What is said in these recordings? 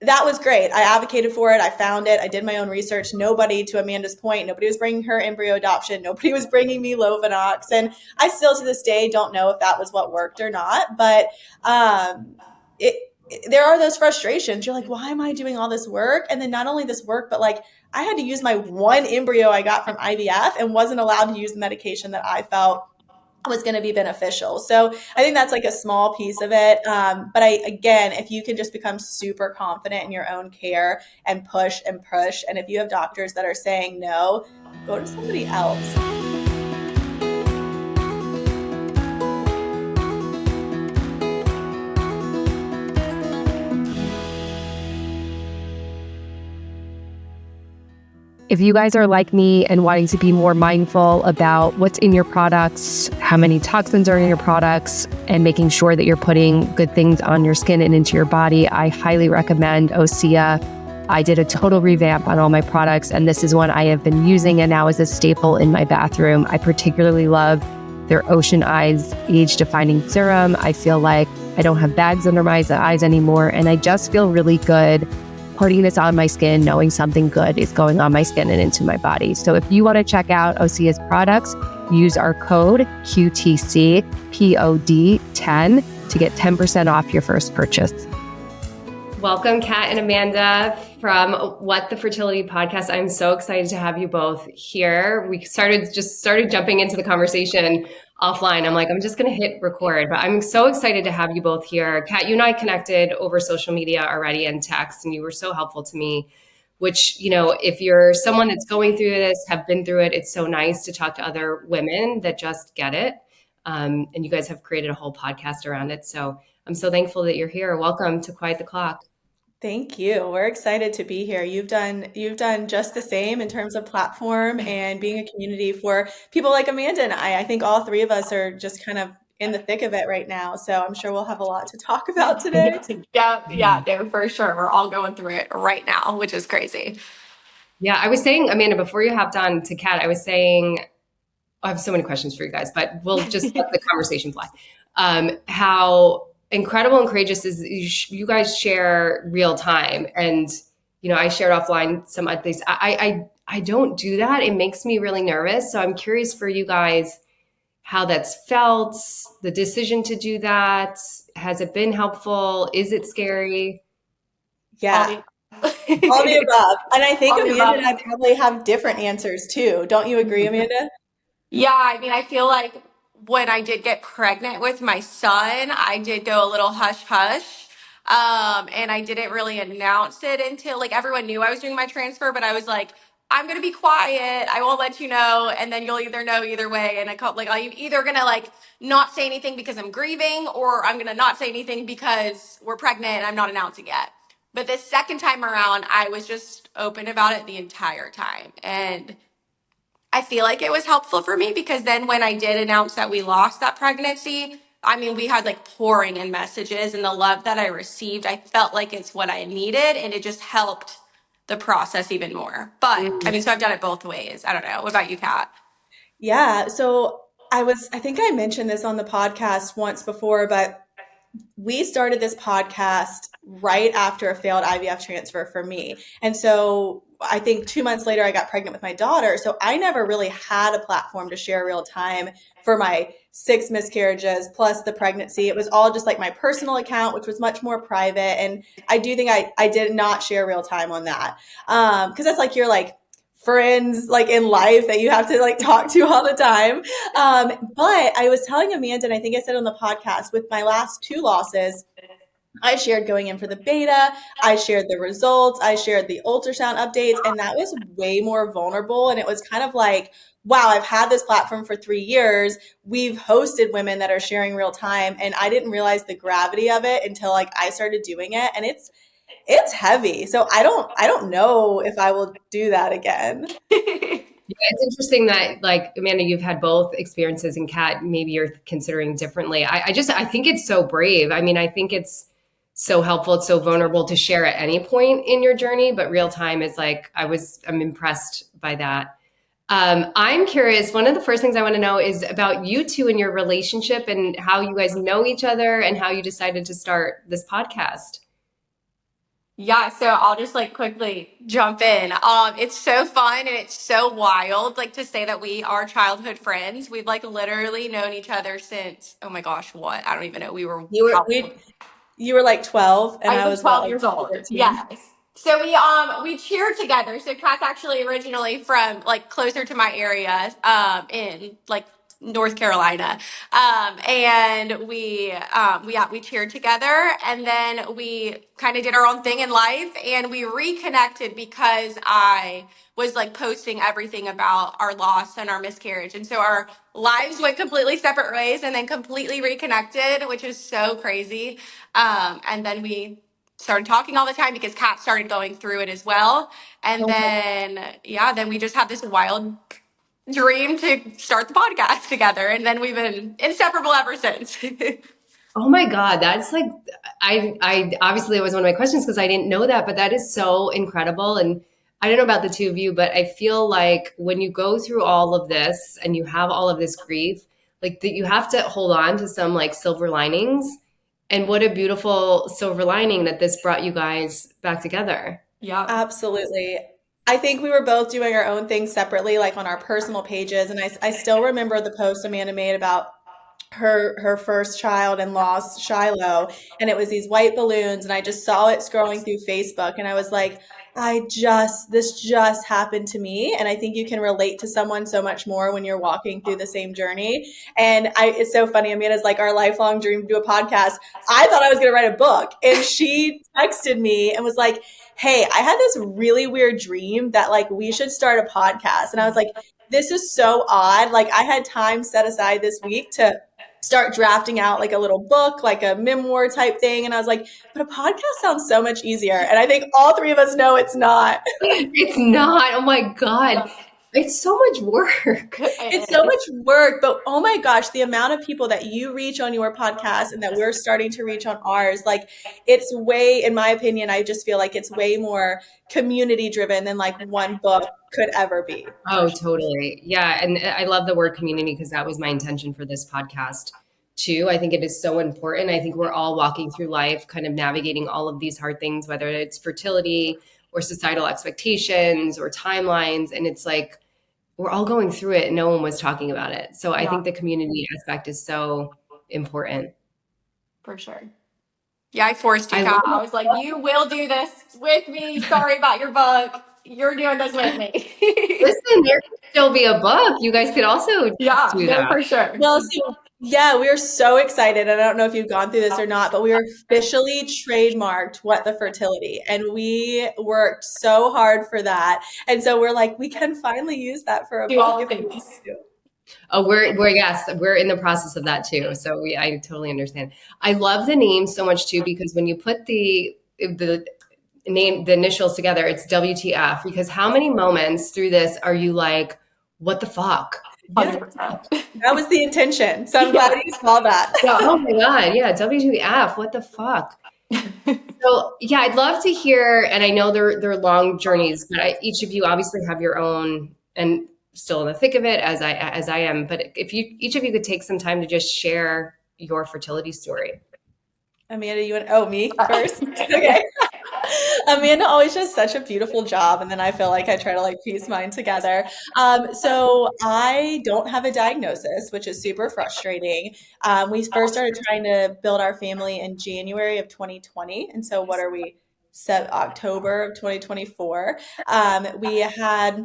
that was great. I advocated for it. I found it. I did my own research. Nobody, to Amanda's point, nobody was bringing her embryo adoption. Nobody was bringing me Lovenox. And I still to this day don't know if that was what worked or not. But there are those frustrations. You're like, why am I doing all this work? And then not only this work, but like I had to use my one embryo I got from IVF and wasn't allowed to use the medication that I felt was going to be beneficial. So I think that's like a small piece of it. But again, if you can just become super confident in your own care and push, and if you have doctors that are saying no, go to somebody else. If you guys are like me and wanting to be more mindful about what's in your products, how many toxins are in your products, and making sure that you're putting good things on your skin and into your body, I highly recommend Osea. I did a total revamp on all my products, and this is one I have been using and now is a staple in my bathroom. I particularly love their Ocean Eyes Age Defining Serum. I feel like I don't have bags under my eyes anymore, and I just feel really good putting this on my skin, knowing something good is going on my skin and into my body. So if you want to check out Osea's products, use our code QTCPOD10 to get 10% off your first purchase. Welcome, Kat and Amanda from What the Fertility Podcast. I'm so excited to have you both here. We started jumping into the conversation offline. I'm like, I'm just going to hit record, but I'm so excited to have you both here. Kat, you and I connected over social media already and text, and you were so helpful to me, which, you know, if you're someone that's going through this, have been through it, it's so nice to talk to other women that just get it. And you guys have created a whole podcast around it. So I'm so thankful that you're here. Welcome to Quiet the Clock. Thank you. We're excited to be here. You've done just the same in terms of platform and being a community for people like Amanda and I. I think all three of us are just kind of in the thick of it right now. So I'm sure we'll have a lot to talk about today. Yeah, no, for sure. We're all going through it right now, which is crazy. Yeah, I was saying, Amanda, before you hopped on to Kat, I was saying, I have so many questions for you guys, but we'll just let the conversation fly. How incredible and courageous is you guys share real time. And, you know, I shared offline some of these. I don't do that. It makes me really nervous. So I'm curious for you guys how that's felt, the decision to do that. Has it been helpful? Is it scary? Yeah. All the above. And I think Amanda and I probably have different answers too. Don't you agree, Amanda? Yeah, I mean, I feel like when I did get pregnant with my son, I did go a little hush hush. And I didn't really announce it until like everyone knew I was doing my transfer, but I was like, I'm gonna be quiet. I won't let you know, and then you'll either know either way. And I'm either gonna like not say anything because I'm grieving, or I'm gonna not say anything because we're pregnant and I'm not announcing yet. But this second time around, I was just open about it the entire time, and I feel like it was helpful for me because then when I did announce that we lost that pregnancy, I mean, we had like pouring in messages, and the love that I received, I felt like it's what I needed, and it just helped the process even more. But I mean, so I've done it both ways. I don't know. What about you, Kat? Yeah. So I think I mentioned this on the podcast once before, but we started this podcast right after a failed IVF transfer for me. And so I think 2 months later, I got pregnant with my daughter. So I never really had a platform to share real time for my 6 miscarriages plus the pregnancy. It was all just like my personal account, which was much more private. And I do think I did not share real time on that. Because that's like your like friends like in life that you have to like talk to all the time. But I was telling Amanda, and I think I said on the podcast, with my last 2 losses, I shared going in for the beta, I shared the results, I shared the ultrasound updates, and that was way more vulnerable. And it was kind of like, wow, I've had this platform for 3 years. We've hosted women that are sharing real time, and I didn't realize the gravity of it until like I started doing it. And it's heavy. So I don't know if I will do that again. Yeah, it's interesting that, like, Amanda, you've had both experiences, and Kat, maybe you're considering differently. I think it's so brave. I mean, I think it's so helpful. It's so vulnerable to share at any point in your journey, but real time is like, I'm impressed by that. I'm curious. One of the first things I want to know is about you two and your relationship and how you guys know each other and how you decided to start this podcast. Yeah, so I'll just like quickly jump in. It's so fun and it's so wild, like to say that we are childhood friends. We've like literally known each other since, oh my gosh, what? I don't even know. We were You were how old? you were like 12 and I was I like was what, 12 like years old. 14? Yes. So we cheered together. So Kat's actually originally from like closer to my area, in like North Carolina. And we cheered together, and then we kind of did our own thing in life, and we reconnected because I was like posting everything about our loss and our miscarriage. And so our lives went completely separate ways and then completely reconnected, which is so crazy. And then we started talking all the time because Kat started going through it as well. And Oh my then, yeah, then we just had this wild dream to start the podcast together. And then we've been inseparable ever since. Oh my God, that's like I obviously it was one of my questions because I didn't know that, but that is so incredible. And I don't know about the two of you, but I feel like when you go through all of this and you have all of this grief, like that you have to hold on to some like silver linings. And what a beautiful silver lining that this brought you guys back together. Yeah. Absolutely. I think we were both doing our own things separately, like on our personal pages. And I still remember the post Amanda made about her first child and lost Shiloh. And it was these white balloons. And I just saw it scrolling through Facebook. And I was like, this just happened to me. And I think you can relate to someone so much more when you're walking through the same journey. And it's so funny. Amanda's like our lifelong dream to do a podcast. I thought I was going to write a book. And she texted me and was like, hey, I had this really weird dream that like we should start a podcast. And I was like, this is so odd. Like I had time set aside this week to start drafting out like a little book, like a memoir type thing. And I was like, but a podcast sounds so much easier. And I think all three of us know it's not. It's not. Oh my God. It's so much work. It's so much work, but oh my gosh, the amount of people that you reach on your podcast and that we're starting to reach on ours, like it's way, in my opinion, I just feel like it's way more community driven than like one book could ever be. Oh, totally. Yeah. And I love the word community because that was my intention for this podcast too. I think it is so important. I think we're all walking through life, kind of navigating all of these hard things, whether it's fertility or societal expectations or timelines. And it's like, we're all going through it and no one was talking about it. So I Yeah, think the community aspect is so important. for sure. Yeah, I forced you, I Kat. love I was like, you will do this with me. Sorry about your book. You're doing this with me. Listen, there could still be a book. You guys could also Yeah, do no, that. for sure. Well, so yeah, we are so excited. And I don't know if you've gone through this or not, but we are officially trademarked What the Fertility. And we worked so hard for that. And so we're like, we can finally use that for a Do book all the if we want things. to. Oh, we're in the process of that too. So I totally understand. I love the name so much too because when you put the name, the initials together, it's WTF. Because how many moments through this are you like, what the fuck? Yeah, 100%. that was the intention. So I'm glad Yeah. you saw that. Yeah. Oh my God. Yeah. WTF. What the fuck? So yeah, I'd love to hear, and I know they're long journeys, but each of you obviously have your own, and still in the thick of it as I am. But if you each of you could take some time to just share your fertility story. Amanda, you want, oh, me first? Okay. Amanda always does such a beautiful job, and then I feel like I try to like piece mine together. So I don't have a diagnosis, which is super frustrating. We first started trying to build our family in January of 2020, and so what are we? Set October of 2024. We had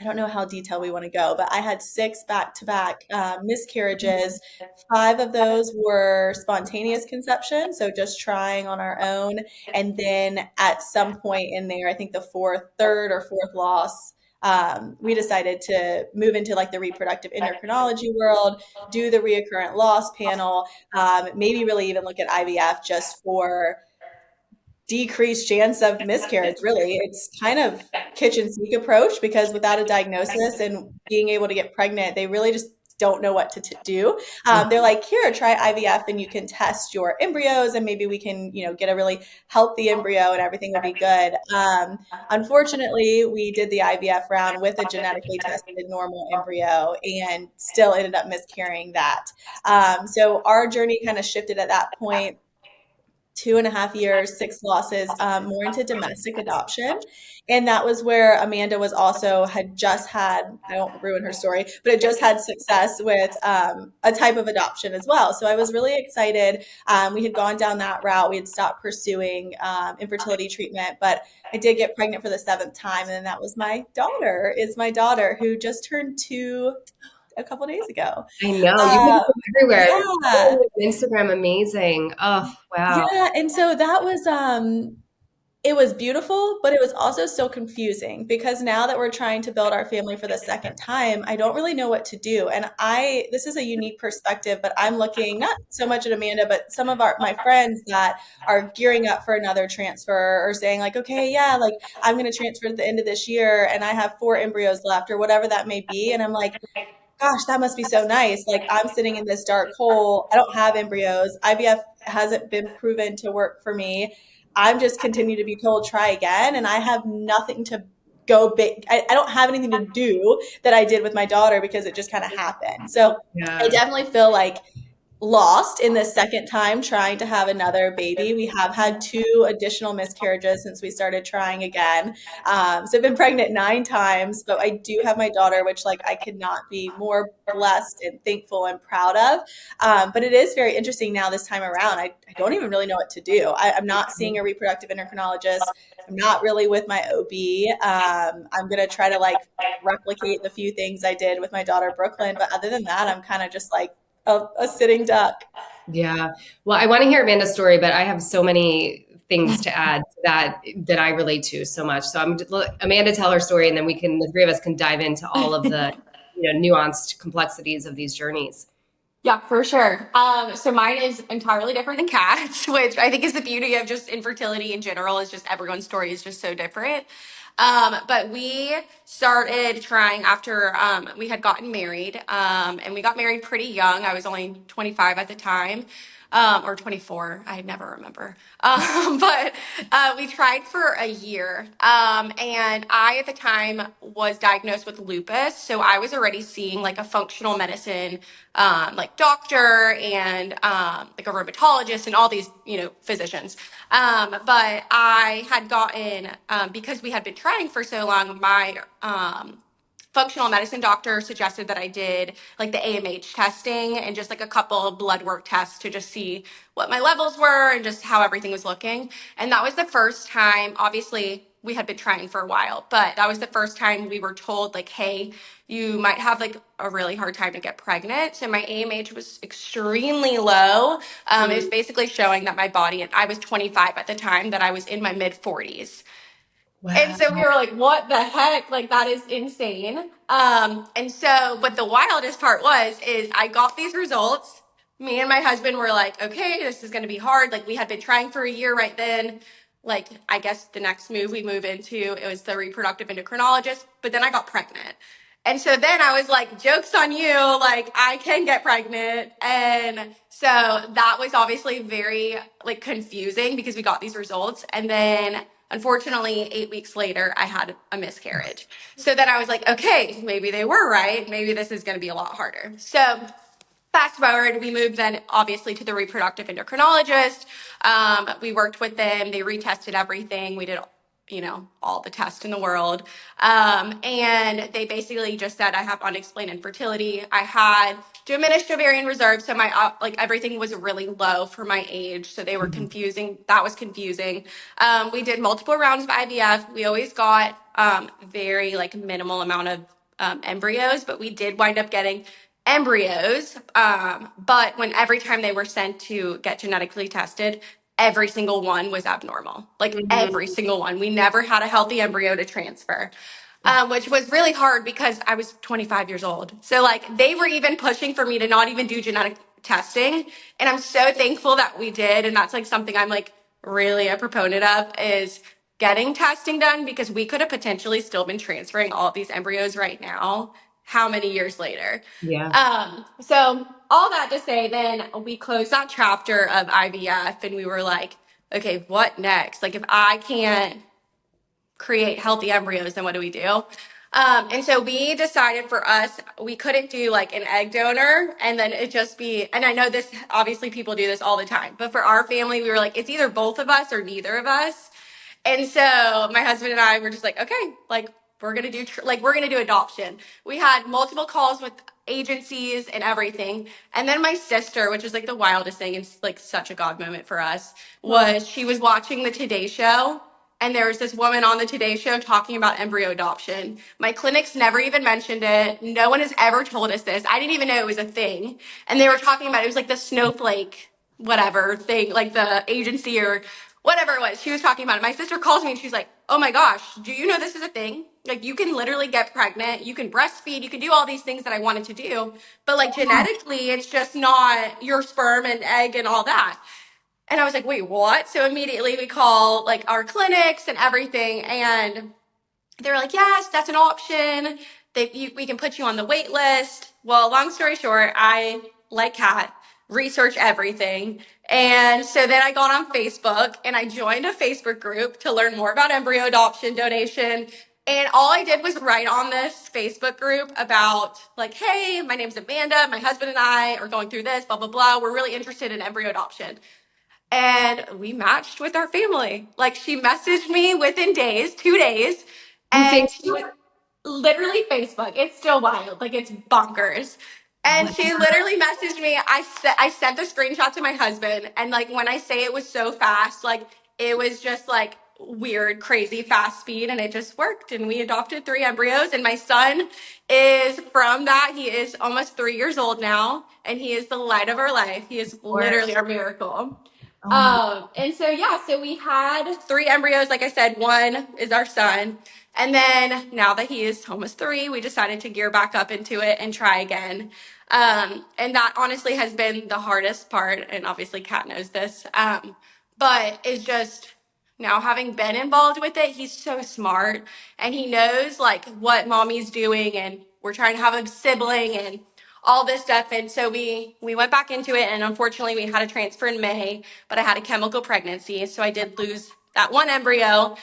I don't know how detailed we want to go, but I had six back-to-back miscarriages. Five of those were spontaneous conception, so just trying on our own. And then at some point in there, I think the third or fourth loss, we decided to move into like the reproductive endocrinology world, do the reoccurrent loss panel, maybe really even look at IVF just for decreased chance of miscarriage. Really, it's kind of kitchen sink approach because without a diagnosis and being able to get pregnant, they really just don't know what to do. They're like, here, try IVF and you can test your embryos and maybe we can, get a really healthy embryo and everything will be good. Unfortunately, we did the IVF round with a genetically tested normal embryo and still ended up miscarrying that. So our journey kind of shifted at that point. 2.5 years, 6 losses, more into domestic adoption. And that was where Amanda was also had just had, I won't ruin her story, but had just had success with a type of adoption as well. So I was really excited. We had gone down that route. We had stopped pursuing infertility treatment, but I did get pregnant for the 7th time. And that was my daughter who just turned 2 a couple days ago. I know you Uh, can go everywhere. yeah. Instagram, amazing. Oh, wow. Yeah. And so that was, it was beautiful, but it was also still confusing because now that we're trying to build our family for the 2nd time, I don't really know what to do. And this is a unique perspective, but I'm looking not so much at Amanda, but some of my friends that are gearing up for another transfer or saying like, okay, yeah, like I'm going to transfer at the end of this year and I have 4 embryos left or whatever that may be. And I'm like, gosh, that must be so nice. Like I'm sitting in this dark hole. I don't have embryos. IVF hasn't been proven to work for me. I'm just continue to be told try again. And I have nothing to go big. I don't have anything to do that I did with my daughter because it just kind of happened. So I Yeah. definitely feel like lost in the 2nd time trying to have another baby. We have had 2 additional miscarriages since we started trying again. So I've been pregnant 9 times, but I do have my daughter, which like I could not be more blessed and thankful and proud of. But it is very interesting now this time around. I don't even really know what to do. I'm not seeing a reproductive endocrinologist. I'm not really with my OB. I'm going to try to like replicate the few things I did with my daughter, Brooklyn. But other than that, I'm kind of just like, a sitting duck. Yeah. Well, I want to hear Amanda's story, but I have so many things to add to that I relate to so much. So Amanda, tell her story, and then the 3 of us can dive into all of the nuanced complexities of these journeys. Yeah, for sure. So mine is entirely different than Kat's, which I think is the beauty of just infertility in general, is just everyone's story is just so different. But we started trying after we had gotten married, and we got married pretty young. I was only 25 at the time. Or 24. I never remember. But we tried for a year. And I, at the time, was diagnosed with lupus. So I was already seeing like a functional medicine, like doctor and like a rheumatologist and all these, physicians. But I had gotten, because we had been trying for so long, my functional medicine doctor suggested that I did like the AMH testing and just like a couple of blood work tests to just see what my levels were and just how everything was looking. And that was the first time, obviously, we had been trying for a while, but that was the first time we were told, like, hey, you might have like a really hard time to get pregnant. So my AMH was extremely low. It was basically showing that my body, and I was 25 at the time, that I was in my mid 40s. Wow. And so we were like, what the heck? Like, that is insane. And so, but the wildest part is I got these results. Me and my husband were like, okay, this is going to be hard. Like, we had been trying for a year right then. Like, I guess the next move we move into, it was the reproductive endocrinologist, but then I got pregnant. And so then I was like, joke's on you, like I can get pregnant. And so that was obviously very like confusing because we got these results. And then unfortunately, 8 weeks later, I had a miscarriage. So then I was like, okay, maybe they were right. Maybe this is going to be a lot harder. So fast forward, we moved then obviously to the reproductive endocrinologist. We worked with them. They retested everything. We did, all the tests in the world. And they basically just said, I have unexplained infertility. I had diminished ovarian reserve. So my, like everything was really low for my age. So they were confusing. That was confusing. We did multiple rounds of IVF. We always got very like minimal amount of embryos, but we did wind up getting embryos. But when every time they were sent to get genetically tested, every single one was abnormal. Like every single one. We never had a healthy embryo to transfer. Which was really hard because I was 25 years old. So like they were even pushing for me to not even do genetic testing. And I'm so thankful that we did. And that's like something I'm like really a proponent of, is getting testing done, because we could have potentially still been transferring all of these embryos right now. How many years later? Yeah. So all that to say, then we closed that chapter of IVF and we were like, okay, what next? Like if I can't create healthy embryos, then what do we do? And so we decided for us, we couldn't do like an egg donor and then it just be, and I know this, obviously people do this all the time, but for our family, we were like, it's either both of us or neither of us. And so my husband and I were just like, okay, like we're gonna do we're gonna do adoption. We had multiple calls with agencies and everything. And then my sister, which is like the wildest thing, it's like such a God moment for us, was she was watching the Today Show and there was this woman on the Today Show talking about embryo adoption. My clinics never even mentioned it. No one has ever told us this. I didn't even know it was a thing. And they were talking about it was like the snowflake whatever thing, like the agency or whatever it was. She was talking about it. My sister calls me and she's like, "Oh my gosh, do you know this is a thing? Like you can literally get pregnant, you can breastfeed, you can do all these things that I wanted to do, but like genetically, it's just not your sperm and egg and all that." And I was like, "Wait, what?" So immediately we call like our clinics and everything, and they're like, "Yes, that's an option. We can put you on the wait list." Well, long story short, I, like Kat, research everything. And so then I got on Facebook and I joined a Facebook group to learn more about embryo adoption donation. And all I did was write on this Facebook group about like, "Hey, my name's Amanda. My husband and I are going through this, blah, blah, blah. We're really interested in embryo adoption." And we matched with our family. Like she messaged me within days, 2 days, You and think she would literally Facebook. It's still wild. Like it's bonkers. And what? she literally messaged me. I sent the screenshot to my husband, and like when I say it was so fast, like it was just like weird, crazy fast speed, and it just worked. And we adopted 3 embryos, and my son is from that. He is almost 3 years old now, and he is the light of our life. He is literally our miracle. Oh my. And so yeah, so we had 3 embryos. Like I said, one is our son. And then now that he is almost 3, we decided to gear back up into it and try again. And that honestly has been the hardest part. And obviously Kat knows this. But it's just now having been involved with it, he's so smart and he knows like what mommy's doing and we're trying to have a sibling and all this stuff. And so we went back into it, and unfortunately we had a transfer in May, but I had a chemical pregnancy, so I did lose that 1 embryo.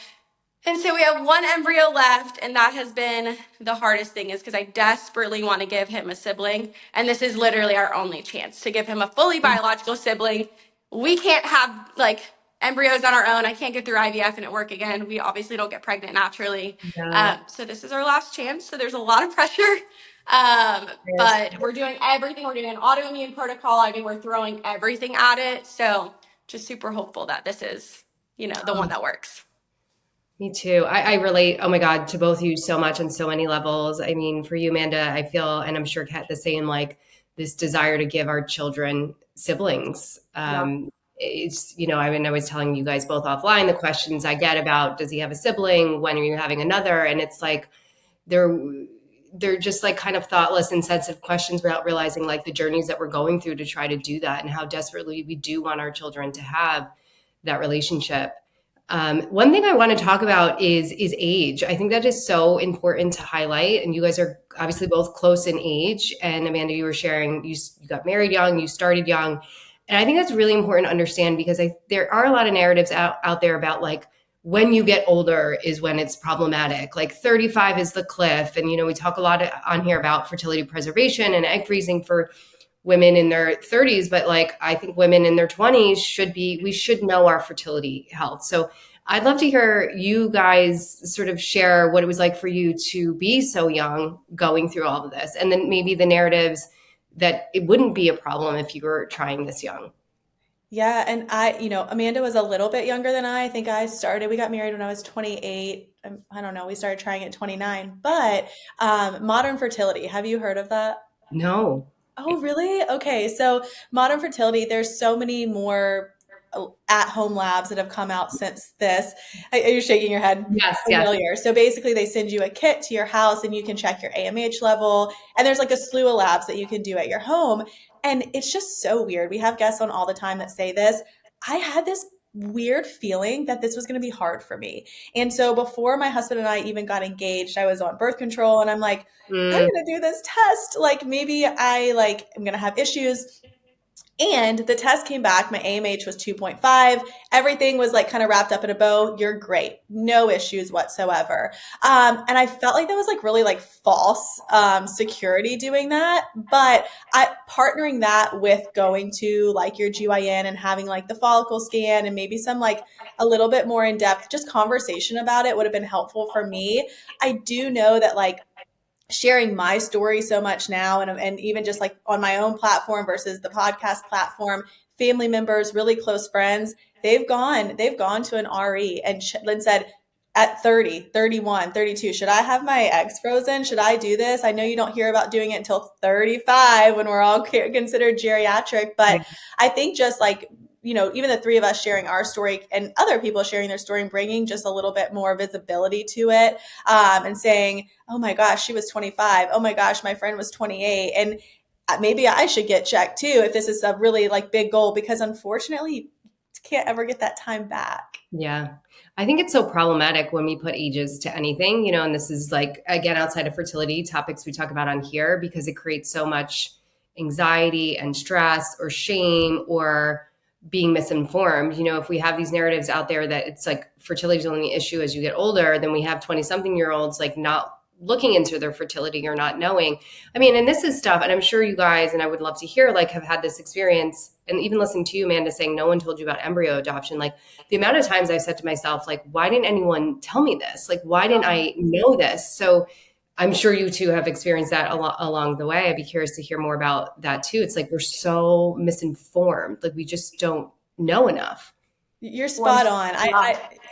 And so we have 1 embryo left, and that has been the hardest thing, is because I desperately want to give him a sibling, and this is literally our only chance to give him a fully biological sibling. We can't have like embryos on our own. I can't get through IVF and it work again. We obviously don't get pregnant naturally. Yeah. So this is our last chance. So there's a lot of pressure. But we're doing everything. We're doing an autoimmune protocol. I mean, we're throwing everything at it. So just super hopeful that this is, the one that works. Me too. I relate, oh my God, to both of you so much on so many levels. I mean, for you, Amanda, I feel, and I'm sure Kat the same, like this desire to give our children siblings. It's, I mean, I was telling you guys both offline the questions I get about, does he have a sibling? When are you having another? And it's like, they're just like kind of thoughtless, insensitive questions without realizing like the journeys that we're going through to try to do that and how desperately we do want our children to have that relationship. One thing I want to talk about is age. I think that is so important to highlight. And you guys are obviously both close in age. And Amanda, you were sharing, you got married young, you started young. And I think that's really important to understand because there are a lot of narratives out there about like when you get older is when it's problematic. Like 35 is the cliff. And, we talk a lot on here about fertility preservation and egg freezing for women in their 30s, but like I think women in their 20s we should know our fertility health. So I'd love to hear you guys sort of share what it was like for you to be so young going through all of this, and then maybe the narratives that it wouldn't be a problem if you were trying this young. Yeah, and Amanda was a little bit younger than I. I think we got married when I was 28. I don't know, we started trying at 29. But modern fertility, have you heard of that? No. Oh, really? Okay. So modern fertility, there's so many more at-home labs that have come out since this. Are you shaking your head? Yes. Familiar. So basically they send you a kit to your house and you can check your AMH level. And there's like a slew of labs that you can do at your home. And it's just so weird. We have guests on all the time that say this. I had this weird feeling that this was going to be hard for me. And so before my husband and I even got engaged, I was on birth control and I'm like, I'm going to do this test. Like maybe I'm going to have issues. And the test came back. My AMH was 2.5. Everything was like kind of wrapped up in a bow. You're great. No issues whatsoever. And I felt like that was like really like false security doing that. But partnering that with going to like your GYN and having like the follicle scan and maybe some like a little bit more in depth, just conversation about it would have been helpful for me. I do know that like sharing my story so much now and even just like on my own platform versus the podcast platform, family members, really close friends, they've gone to an RE and said at 30, 31, 32, should I have my eggs frozen? Should I do this? I know you don't hear about doing it until 35 when we're all considered geriatric, but I think just like, even the three of us sharing our story and other people sharing their story and bringing just a little bit more visibility to it, and saying, oh my gosh, she was 25. Oh my gosh, my friend was 28. And maybe I should get checked too if this is a really like big goal, because unfortunately, you can't ever get that time back. Yeah. I think it's so problematic when we put ages to anything, and this is like, again, outside of fertility topics we talk about on here, because it creates so much anxiety and stress or shame or being misinformed. If we have these narratives out there that it's like fertility is only an issue as you get older, then we have 20-something-year-olds like not looking into their fertility or not knowing. I mean, and this is stuff, and I'm sure you guys, and I would love to hear, like, have had this experience, and even listening to you, Amanda, saying no one told you about embryo adoption. Like, the amount of times I've said to myself, like, why didn't anyone tell me this? Like, why didn't I know this? So I'm sure you two have experienced that along the way. I'd be curious to hear more about that too. It's like we're so misinformed. Like, we just don't know enough. You're spot on.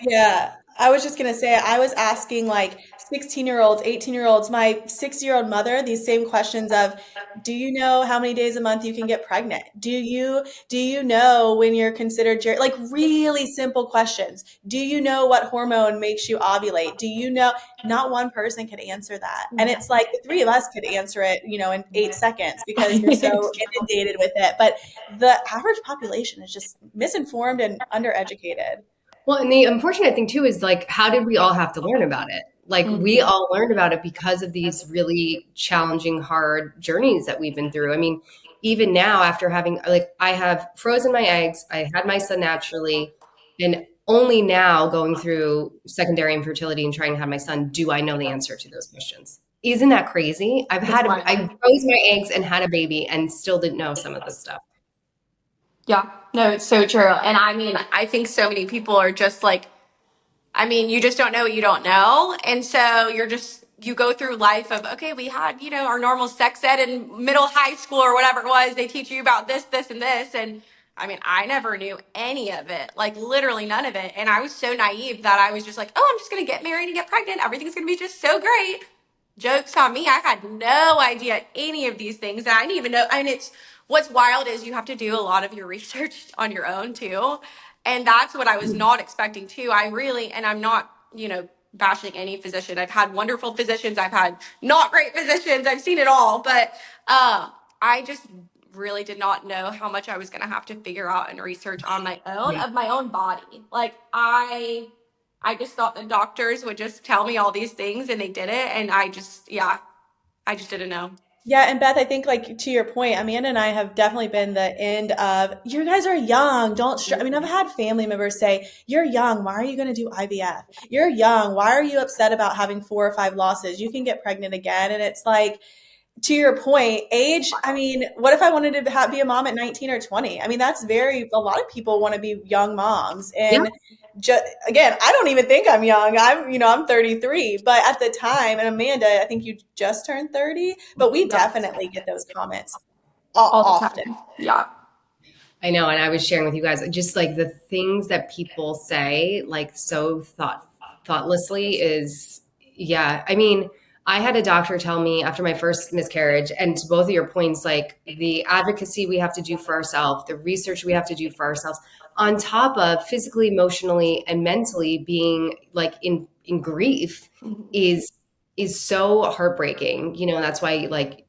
Yeah, I was just going to say, I was asking like 16-year-olds, 18-year-olds, my 6-year-old mother, these same questions of, do you know how many days a month you can get pregnant? Do you know when you're considered like really simple questions? Do you know what hormone makes you ovulate? Do you know? Not one person could answer that. And it's like the three of us could answer it, in 8 seconds because we're so inundated with it. But the average population is just misinformed and undereducated. Well, and the unfortunate thing too is like, how did we all have to learn about it? Like, we all learned about it because of these really challenging, hard journeys that we've been through. I mean, even now, after having, like, I have frozen my eggs, I had my son naturally, and only now going through secondary infertility and trying to have my son, do I know the answer to those questions. Isn't that crazy? I froze my eggs and had a baby and still didn't know some of this stuff. Yeah, no, it's so true. And I mean, I think so many people are just like, you just don't know what you don't know. And so you go through life of, okay, we had, our normal sex ed in middle high school or whatever it was. They teach you about this, this, and this. And I never knew any of it, like literally none of it. And I was so naive that I was just like, oh, I'm just going to get married and get pregnant. Everything's going to be just so great. Joke's on me. I had no idea any of these things. And I didn't even know. What's wild is you have to do a lot of your research on your own too. And that's what I was not expecting too. And I'm not, bashing any physician. I've had wonderful physicians. I've had not great physicians. I've seen it all. But I just really did not know how much I was going to have to figure out and research on my own of my own body. Like I just thought the doctors would just tell me all these things and they did it. And I just didn't know. Yeah, and Beth, I think like to your point, Amanda and I have definitely been the end of, you guys are young, don't I've had family members say, you're young, why are you going to do IVF? You're young, why are you upset about having 4 or 5 losses? You can get pregnant again. And it's like, to your point, age, what if I wanted to be a mom at 19 or 20? That's a lot of people want to be young moms. And again, I don't even think I'm young. I'm 33, but at the time, and Amanda, I think you just turned 30, but we definitely get those comments all the often. Time. Yeah. I know. And I was sharing with you guys just like the things that people say, like so thoughtlessly is, yeah. I had a doctor tell me after my first miscarriage, and to both of your points, like the advocacy we have to do for ourselves, the research we have to do for ourselves, on top of physically, emotionally, and mentally being like in grief is so heartbreaking. That's why like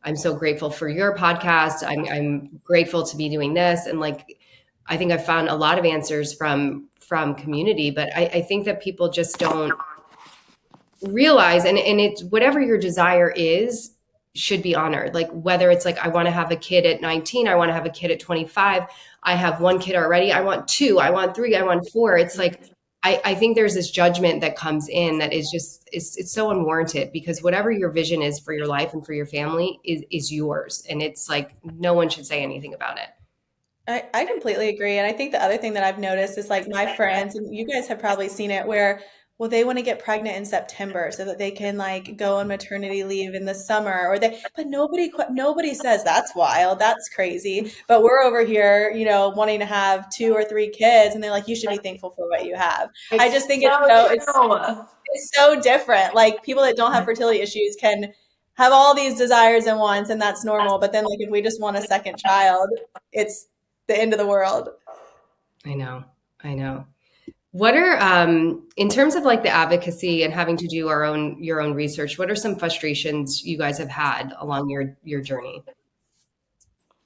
I'm so grateful for your podcast. I'm grateful to be doing this. And like, I think I've found a lot of answers from community, but I think that people just don't realize, and it's whatever your desire is, should be honored. Like whether it's like, I want to have a kid at 19, I want to have a kid at 25. I have one kid already. I want two, I want three, I want four. It's like, I think there's this judgment that comes in that is just, it's so unwarranted, because whatever your vision is for your life and for your family is yours. And it's like, no one should say anything about it. I completely agree. And I think the other thing that I've noticed is like my friends, and you guys have probably seen it, where, well, they want to get pregnant in September so that they can like go on maternity leave in the summer, or but nobody says that's wild, that's crazy. But we're over here, wanting to have two or three kids, and they're like, you should be thankful for what you have. I just think it's so different. Like people that don't have fertility issues can have all these desires and wants, and that's normal. But then like if we just want a second child, it's the end of the world. I know. What are, in terms of like the advocacy and having to do your own research, what are some frustrations you guys have had along your journey?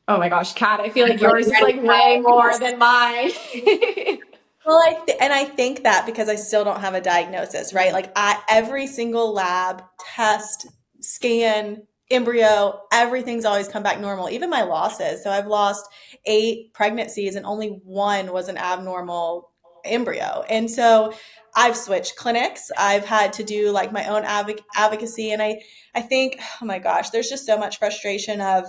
Oh my gosh, Kat, I feel like yours is like way more than mine. Well, I think that because I still don't have a diagnosis, right? Like every single lab test, scan, embryo, everything's always come back normal. Even my losses. So I've lost 8 pregnancies and only one was an abnormal embryo. And so I've switched clinics. I've had to do like my own advocacy. And I think, oh my gosh, there's just so much frustration of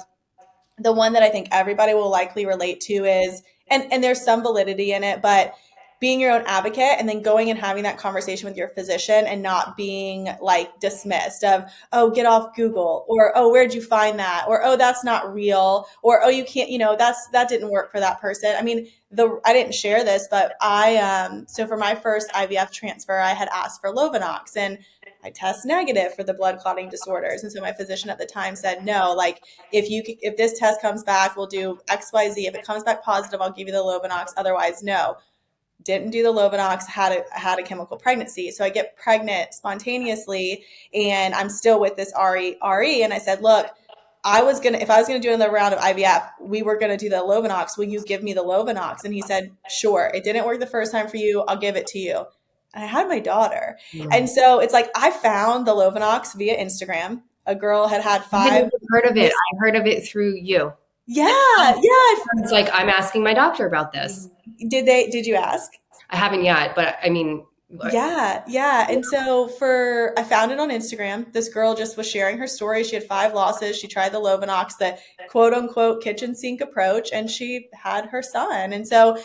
the one that I think everybody will likely relate to is, and there's some validity in it, but being your own advocate and then going and having that conversation with your physician and not being like dismissed of, oh, get off Google, or, oh, where'd you find that? Or, oh, that's not real. Or, oh, you can't, that didn't work for that person. I mean, I didn't share this, but so for my first IVF transfer, I had asked for Lovenox and I test negative for the blood clotting disorders. And so my physician at the time said, no, like if this test comes back, we'll do XYZ. If it comes back positive, I'll give you the Lovenox. Otherwise, no. Didn't do the Lovenox, had a chemical pregnancy. So I get pregnant spontaneously and I'm still with this RE. And I said, look, if I was going to do another round of IVF, we were going to do the Lovenox. Will you give me the Lovenox? And he said, sure. It didn't work the first time for you. I'll give it to you. And I had my daughter. Mm-hmm. And so it's like, I found the Lovenox via Instagram. A girl had 5. I hadn't heard of it. I heard of it through you. Yeah. It's like, I'm asking my doctor about this. Did you ask? I haven't yet, but I mean. Yeah. And so I found it on Instagram. This girl just was sharing her story. She had 5 losses. She tried the Lovenox, the quote unquote kitchen sink approach, and she had her son. And so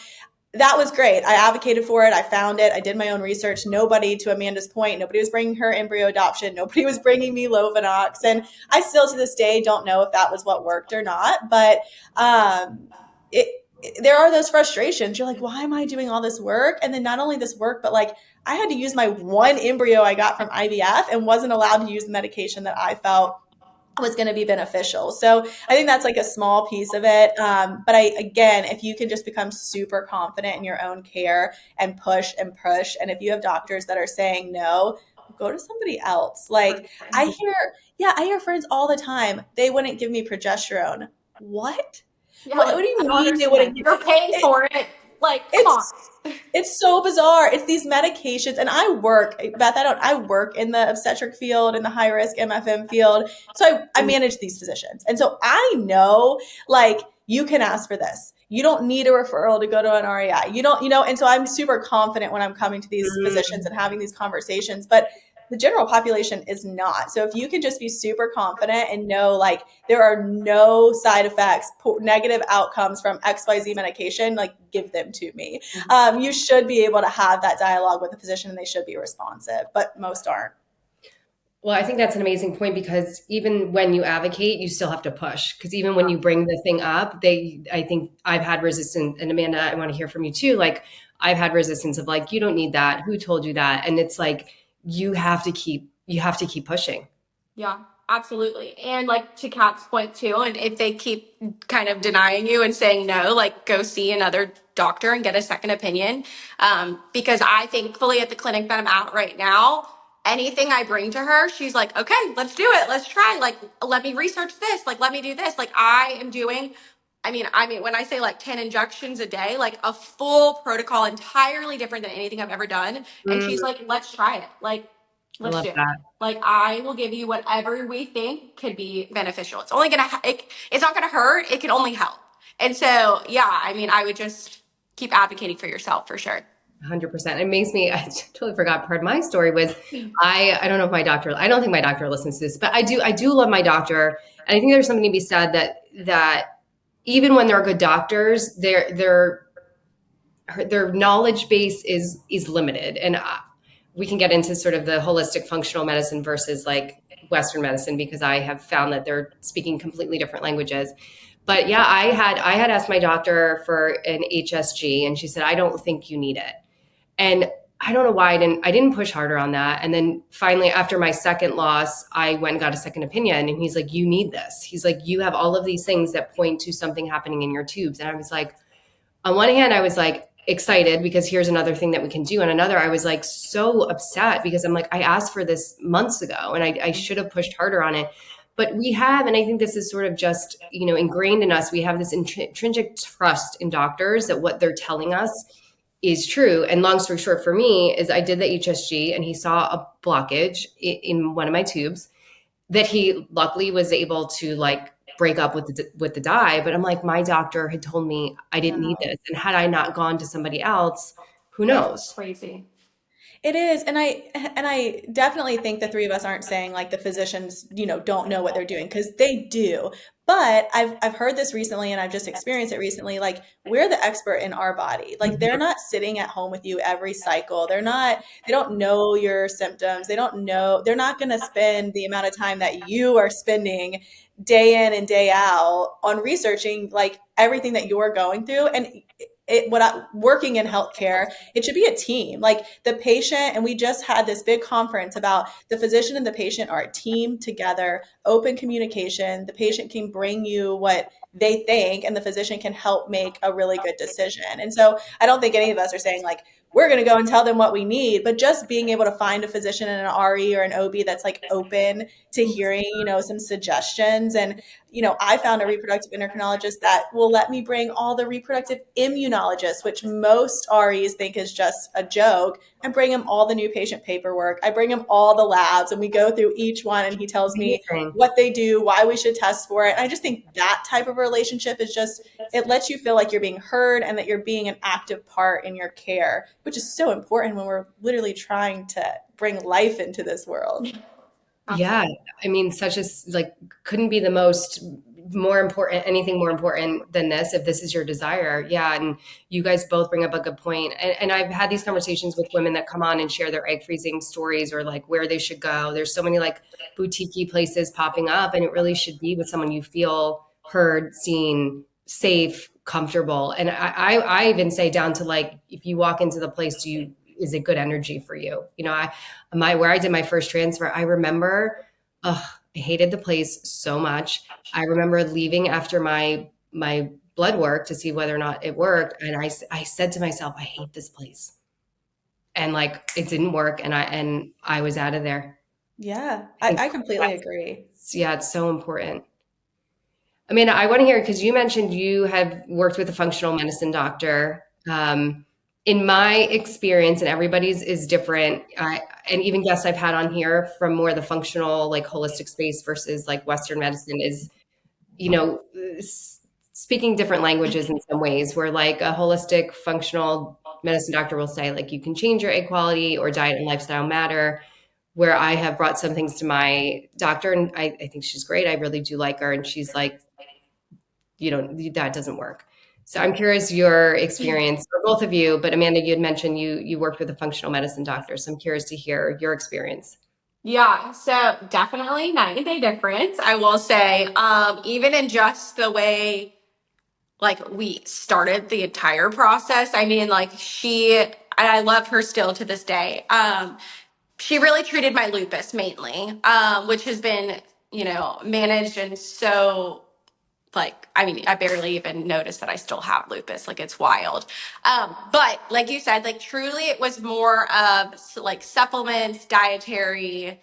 that was great. I advocated for it. I found it. I did my own research. Nobody, to Amanda's point, nobody was bringing her embryo adoption. Nobody was bringing me Lovenox. And I still to this day don't know if that was what worked or not. But there are those frustrations. You're like, why am I doing all this work? And then not only this work, but like I had to use my one embryo I got from IVF and wasn't allowed to use the medication that I felt was going to be beneficial. So I think that's like a small piece of it. But again, if you can just become super confident in your own care and push, and if you have doctors that are saying no, go to somebody else. Like I hear friends all the time, they wouldn't give me progesterone. What? Yeah, what do you mean they wouldn't? You're paying for it. Like, come on. It's so bizarre. It's these medications. And I work, Beth, I work in the obstetric field, in the high risk MFM field. So I manage these physicians. And so I know, like, you can ask for this. You don't need a referral to go to an REI. You don't, and so I'm super confident when I'm coming to these physicians and having these conversations. But the general population is not. So if you can just be super confident and know like there are no side effects, negative outcomes from XYZ medication, like give them to me. You should be able to have that dialogue with the physician and they should be responsive, but most aren't. Well, I think that's an amazing point because even when you advocate, you still have to push. Because even when you bring the thing up, I think I've had resistance, and Amanda, I want to hear from you too. Like I've had resistance of like, you don't need that. Who told you that? And it's like, you have to keep pushing. Yeah, absolutely. And like to Kat's point too, and if they keep kind of denying you and saying no, like go see another doctor and get a second opinion. Because I thankfully at the clinic that I'm at right now, anything I bring to her, she's like, okay, let's do it. Let's try. Like, let me research this. Like, let me do this. Like I am doing, I mean, when I say like 10 injections a day, like a full protocol, entirely different than anything I've ever done. And she's like, let's try it. Like, I Let's love do it. that. Like, I will give you whatever we think could be beneficial. It's only gonna, it's not gonna hurt. It can only help. And so, yeah, I mean, I would just keep advocating for yourself for sure. 100%. It makes me, I totally forgot part of my story was I don't know if my doctor, I don't think my doctor listens to this, but I do love my doctor. And I think there's something to be said that even when they're good doctors, their knowledge base is limited. And we can get into sort of the holistic functional medicine versus like Western medicine, because I have found that they're speaking completely different languages. But yeah, I had asked my doctor for an HSG, and she said, I don't think you need it. And I don't know why I didn't push harder on that. And then finally, after my second loss, I went and got a second opinion. And he's like, you need this. He's like, you have all of these things that point to something happening in your tubes. And I was like, on one hand, I was like excited because here's another thing that we can do. And another, I was like so upset because I'm like, I asked for this months ago and I should have pushed harder on it. But we have, and I think this is sort of just, ingrained in us, we have this intrinsic trust in doctors that what they're telling us is true. And long story short for me is I did the HSG and he saw a blockage in one of my tubes that he luckily was able to like break up with the dye. But I'm like, my doctor had told me I didn't need this. And had I not gone to somebody else, who It's knows? crazy. It is, and I definitely think the three of us aren't saying like the physicians, don't know what they're doing because they do. But I've heard this recently and I've just experienced it recently. Like we're the expert in our body. Like they're not sitting at home with you every cycle. They don't know your symptoms. They're not going to spend the amount of time that you are spending day in and day out on researching like everything that you're going through. And working in healthcare, it should be a team. Like the patient, and we just had this big conference about the physician and the patient are a team together, open communication. The patient can bring you what they think, and the physician can help make a really good decision. And so I don't think any of us are saying like we're going to go and tell them what we need, but just being able to find a physician and an RE or an OB that's like open to hearing, some suggestions. And I found a reproductive endocrinologist that will let me bring all the reproductive immunologists, which most REs think is just a joke, and bring him all the new patient paperwork. I bring him all the labs and we go through each one and he tells me Amazing. what they do, why we should test for it. And I just think that type of relationship is just, it lets you feel like you're being heard and that you're being an active part in your care, which is so important when we're literally trying to bring life into this world. Yeah. I mean, such as like couldn't be the most more important, anything more important than this, if this is your desire. Yeah. And you guys both bring up a good point. And I've had these conversations with women that come on and share their egg freezing stories or like where they should go. There's so many like boutique places popping up, and it really should be with someone you feel heard, seen, safe, comfortable. And I even say down to like, if you walk into the place, is it good energy for you? Where I did my first transfer, I remember, I hated the place so much. I remember leaving after my blood work to see whether or not it worked, and I said to myself, I hate this place, and like it didn't work, and I was out of there. Yeah, I think I completely agree. yeah, it's so important. Amanda, I want to hear, because you mentioned you have worked with a functional medicine doctor. In my experience, and everybody's is different, and even guests I've had on here from more the functional, like holistic space versus like Western medicine is, you know, speaking different languages in some ways, where like a holistic functional medicine doctor will say like you can change your egg quality or diet and lifestyle matter, where I have brought some things to my doctor and I think she's great. I really do like her. And she's like, that doesn't work. So I'm curious your experience for both of you, but Amanda, you had mentioned you worked with a functional medicine doctor. So I'm curious to hear your experience. Yeah, so definitely night and day difference. I will say, even in just the way like we started the entire process. I mean, like and I love her still to this day. She really treated my lupus mainly, which has been, managed and so like, I mean, I barely even noticed that I still have lupus. Like it's wild. But like you said, like truly it was more of like supplements, dietary,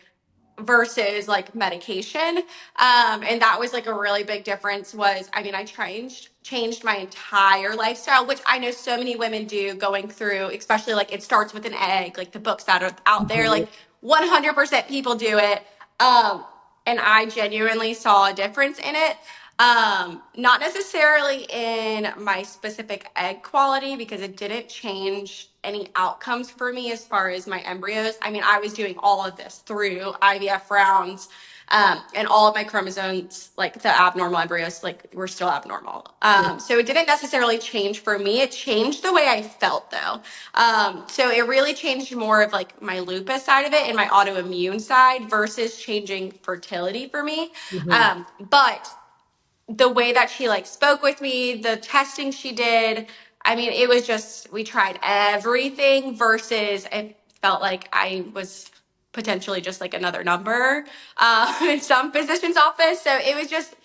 versus like medication. And that was like a really big difference. I mean, I changed my entire lifestyle, which I know so many women do, going through, especially like it starts with an egg, like the books that are out there, Mhm. like 100% people do it. And I genuinely saw a difference in it. Not necessarily in my specific egg quality because it didn't change any outcomes for me as far as my embryos. I mean, I was doing all of this through IVF rounds, and all of my chromosomes, like the abnormal embryos, like were still abnormal. So it didn't necessarily change for me. It changed the way I felt though. So it really changed more of like my lupus side of it and my autoimmune side versus changing fertility for me. But the way that she like spoke with me, the testing she did, I mean, it was just, we tried everything versus it felt like I was potentially just like another number in some physician's office. So it was just,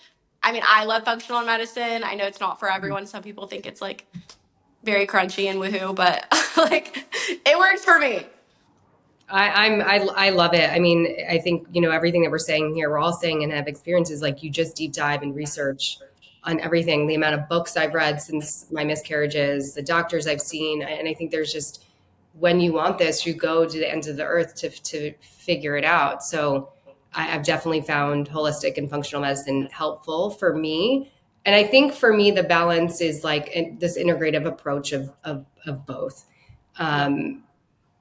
I mean, I love functional medicine. I know it's not for everyone. Some people think it's like very crunchy and woohoo, but like it works for me. I love it. I mean, I think, everything that we're saying here, we're all saying and have experiences, like you just deep dive and research on everything, the amount of books I've read since my miscarriages, the doctors I've seen. And I think there's just, when you want this, you go to the ends of the earth to figure it out. So I've definitely found holistic and functional medicine helpful for me. And I think for me, the balance is like this integrative approach of both.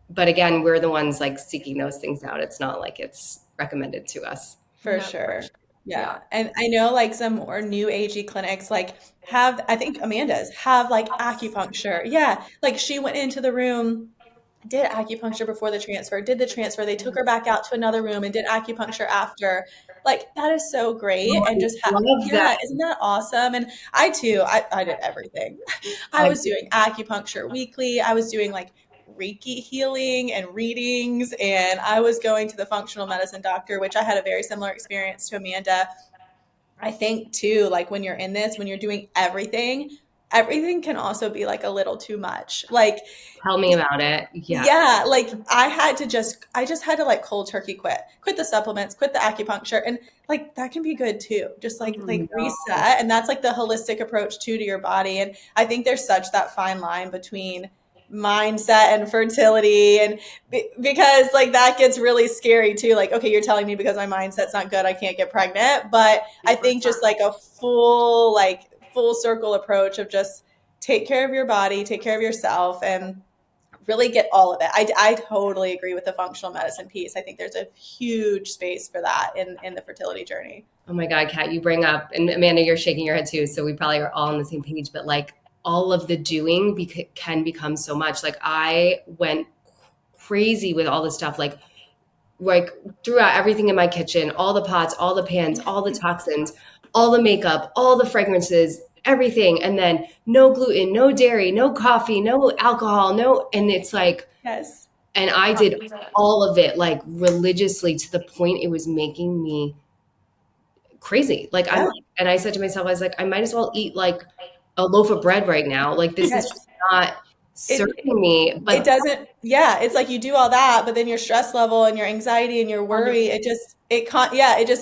But again, we're the ones like seeking those things out. It's not like it's recommended to us. For sure. Yeah. And I know like some more new agey clinics like have, I think Amanda's have like acupuncture. Yeah. Like she went into the room, did acupuncture before the transfer, did the transfer. They took her back out to another room and did acupuncture after. Like that is so great. And just Love yeah, that. isn't that awesome? And I too, I did everything. I was doing acupuncture weekly. I was doing like Reiki healing and readings, and I was going to the functional medicine doctor, which I had a very similar experience to Amanda. I think too, like when you're in this, when you're doing everything can also be like a little too much. Like, Tell me about it. Yeah. yeah, like I just had to like cold turkey quit the supplements, quit the acupuncture, and like that can be good too. Just like reset, and that's like the holistic approach too to your body. And I think there's such that fine line between mindset and fertility, and because like that gets really scary too. Like, okay, you're telling me because my mindset's not good, I can't get pregnant, but I think just like a full circle approach of just take care of your body, take care of yourself, and really get all of it. I totally agree with the functional medicine piece. I think there's a huge space for that in the fertility journey. Oh my God, Kat, you bring up, and Amanda, you're shaking your head too. So we probably are all on the same page, but like all of the doing can become so much. Like I went crazy with all this stuff, like threw out everything in my kitchen, all the pots, all the pans, all the toxins, all the makeup, all the fragrances, everything. And then no gluten, no dairy, no coffee, no alcohol, and it's like, Yes. And I did all of it like religiously to the point it was making me crazy. Like and I said to myself, I was like, I might as well eat like a loaf of bread right now. Like this is just not serving me. But it doesn't, yeah, it's like you do all that, but then your stress level and your anxiety and your worry, it just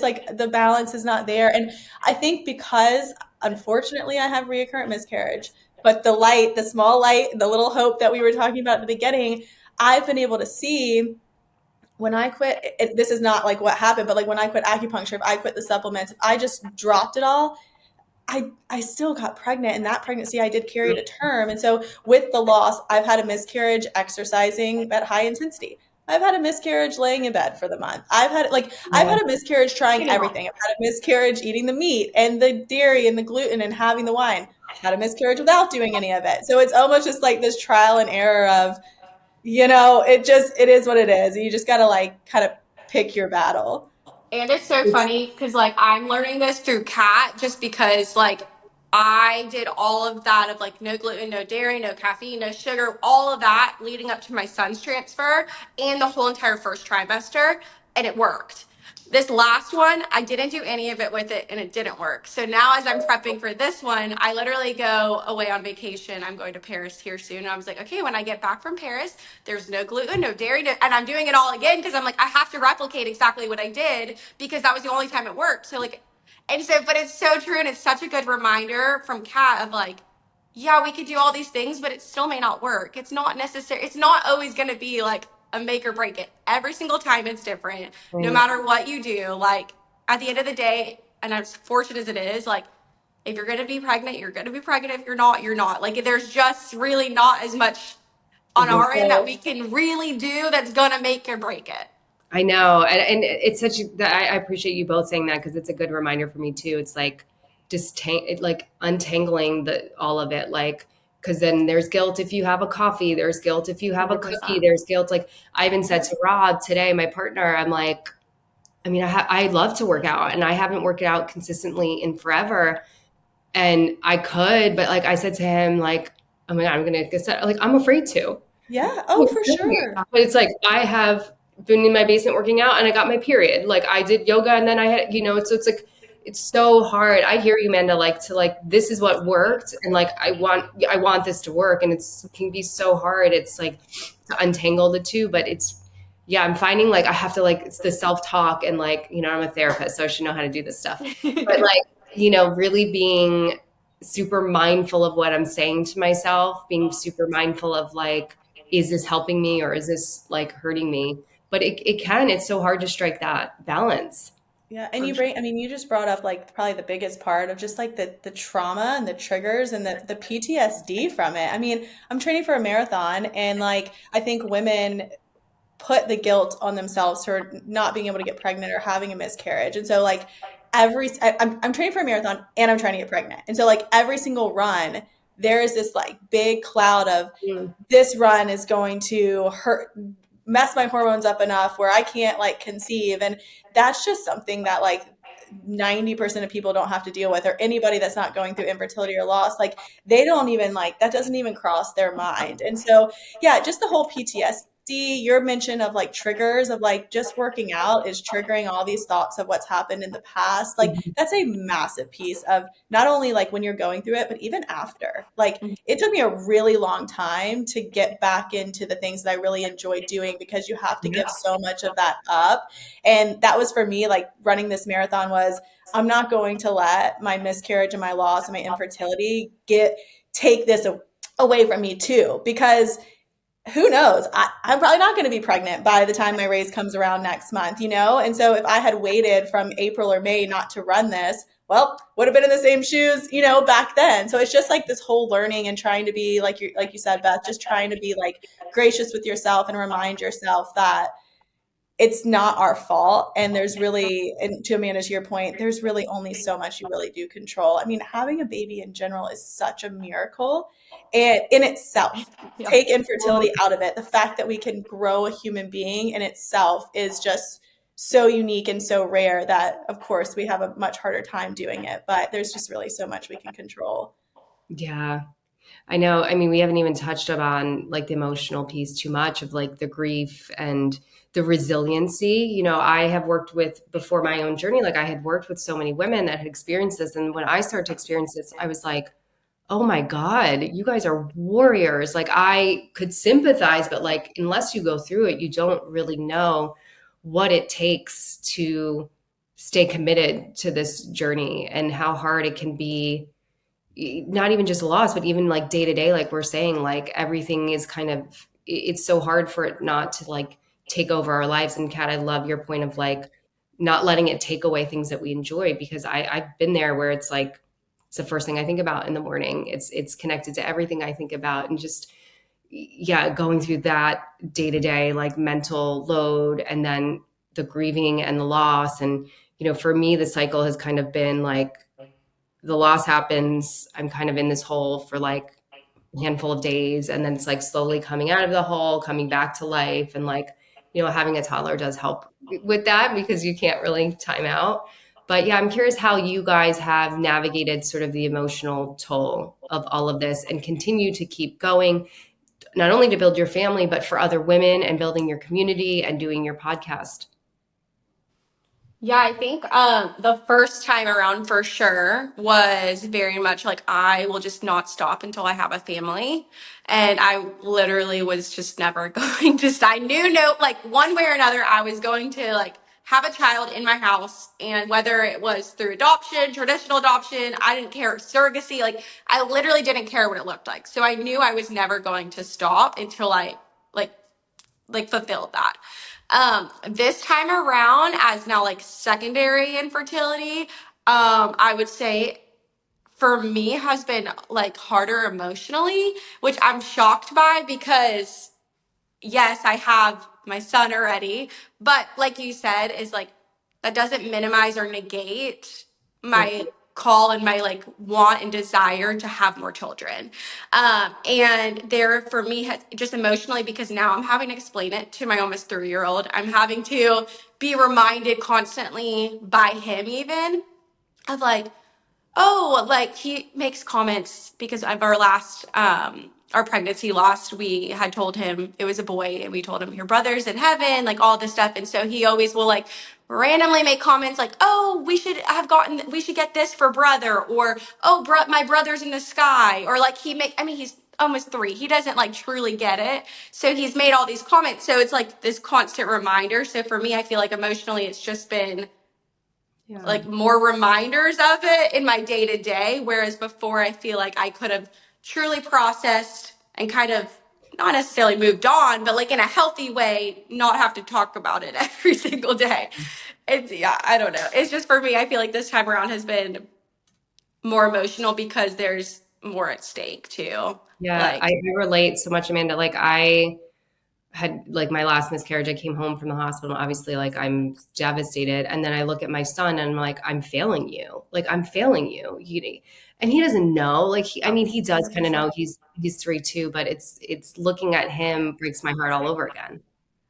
like the balance is not there. And I think because unfortunately I have recurrent miscarriage, but the small light, the little hope that we were talking about at the beginning, I've been able to see when I quit, this is not like what happened, but like when I quit acupuncture, if I quit the supplements, if I just dropped it all, I still got pregnant, and that pregnancy I did carry to term. And so with the loss, I've had a miscarriage exercising at high intensity. I've had a miscarriage laying in bed for the month. I've had a miscarriage trying everything. I've had a miscarriage eating the meat and the dairy and the gluten and having the wine. I've had a miscarriage without doing any of it. So it's almost just like this trial and error of, it is what it is. You just got to like kind of pick your battle. And it's so funny because like I'm learning this through Kat just because like I did all of that of like no gluten, no dairy, no caffeine, no sugar, all of that leading up to my son's transfer and the whole entire first trimester, and it worked. This last one, I didn't do any of it with it and it didn't work. So now as I'm prepping for this one, I literally go away on vacation. I'm going to Paris here soon. And I was like, okay, when I get back from Paris, there's no gluten, no dairy, and I'm doing it all again because I'm like, I have to replicate exactly what I did because that was the only time it worked. So like, and so, but it's so true. And it's such a good reminder from Kat of like, yeah, we could do all these things, but it still may not work. It's not necessary. It's not always going to be like a make or break it. Every single time it's different. No matter what you do, like at the end of the day, and as fortunate as it is, like if you're going to be pregnant, you're going to be pregnant. If you're not, you're not. Like there's just really not as much on our end that we can really do that's going to make or break it. I know. And it's such, I appreciate you both saying that because it's a good reminder for me too. It's like like untangling all of it. Like, because then there's guilt if you have a coffee, there's guilt if you have a cookie, there's guilt. Like I even said to Rob today, my partner, I'm like, I mean, I love to work out and I haven't worked out consistently in forever. And I could, but like I said to him, like, oh my God, I'm going to get set. Like, I'm afraid to. Yeah. Oh, for sure. But it's like, I have been in my basement working out and I got my period. Like I did yoga and then I had, so it's like, it's so hard. I hear you, Amanda, this is what worked. And like, I want this to work, and it can be so hard. It's like to untangle the two, but I'm finding like, I have to it's the self-talk and like, I'm a therapist, so I should know how to do this stuff. But like, really being super mindful of what I'm saying to myself, being super mindful of like, is this helping me or is this like hurting me? But it's so hard to strike that balance. Yeah. And you just brought up like probably the biggest part of just like the trauma and the triggers and the PTSD from it. I mean, I'm training for a marathon, and like, I think women put the guilt on themselves for not being able to get pregnant or having a miscarriage. And so like I'm training for a marathon and I'm trying to get pregnant. And so like every single run, there is this like big cloud of this run is going to mess my hormones up enough where I can't like conceive. And that's just something that like 90% of people don't have to deal with, or anybody that's not going through infertility or loss. Like they don't even that doesn't even cross their mind. And so, yeah, just the whole PTSD, your mention of like triggers of like just working out is triggering all these thoughts of what's happened in the past. Like that's a massive piece of not only like when you're going through it, but even after. Like it took me a really long time to get back into the things that I really enjoyed doing, because you have to give so much of that up. And that was for me, like running this marathon was, I'm not going to let my miscarriage and my loss and my infertility take this away from me too, because who knows? I'm probably not going to be pregnant by the time my race comes around next month, And so if I had waited from April or May not to run this, well, would have been in the same shoes, back then. So it's just like this whole learning and trying to be like you said, Beth, just trying to be like gracious with yourself and remind yourself that it's not our fault. And there's really, and to Amanda, to your point, there's really only so much you really do control. I mean, having a baby in general is such a miracle and in itself. Take infertility out of it. The fact that we can grow a human being in itself is just so unique and so rare that, of course, we have a much harder time doing it. But there's just really so much we can control. Yeah. I know. I mean, we haven't even touched on like the emotional piece too much of like the grief and the resiliency. I have worked with, before my own journey, like I had worked with so many women that had experienced this. And when I started to experience this, I was like, oh my God, you guys are warriors. Like I could sympathize, but like, unless you go through it, you don't really know what it takes to stay committed to this journey and how hard it can be. Not even just loss, but even like day to day, like we're saying, like everything is it's so hard for it not to like take over our lives. And Kat, I love your point of like not letting it take away things that we enjoy, because I've been there where it's like, it's the first thing I think about in the morning. It's connected to everything I think about, and just, going through that day to day, like mental load, and then the grieving and the loss. And, for me, the cycle has kind of been like, the loss happens, I'm kind of in this hole for like a handful of days, and then it's like slowly coming out of the hole, coming back to life. And like, having a toddler does help with that, because you can't really time out. But yeah, I'm curious how you guys have navigated sort of the emotional toll of all of this and continue to keep going, not only to build your family, but for other women and building your community and doing your podcast. Yeah, I think the first time around for sure was very much like I will just not stop until I have a family. And I literally was just never going to, I knew like one way or another, I was going to like have a child in my house. And whether it was through adoption, traditional adoption, I didn't care, surrogacy, like I literally didn't care what it looked like. So I knew I was never going to stop until I like like fulfilled that. This time around, as now like secondary infertility, I would say for me has been like harder emotionally, which I'm shocked by because yes, I have my son already, but like you said, is like that doesn't minimize or negate my call and my like want and desire to have more children. And there for me has just emotionally because now I'm having to explain it to my almost 3-year old. I'm having to be reminded constantly by him even of like, oh, like he makes comments because of our pregnancy lost, we had told him it was a boy and we told him your brother's in heaven, like all this stuff. And so he always will like randomly make comments like, oh, we should get this for brother, or oh, my brother's in the sky, or like he's almost 3. He doesn't like truly get it. So he's made all these comments. So it's like this constant reminder. So for me, I feel like emotionally it's just been like more reminders of it in my day to day. Whereas before, I feel like I could have truly processed and kind of not necessarily moved on, but like in a healthy way, not have to talk about it every single day. I don't know. It's just for me, I feel like this time around has been more emotional because there's more at stake too. Yeah, I relate so much, Amanda. Like I had like my last miscarriage, I came home from the hospital. Obviously, like I'm devastated. And then I look at my son and I'm like, I'm failing you. Like I'm failing you. And he doesn't know. Like he does kind of know. He's 3 too, but it's looking at him breaks my heart all over again.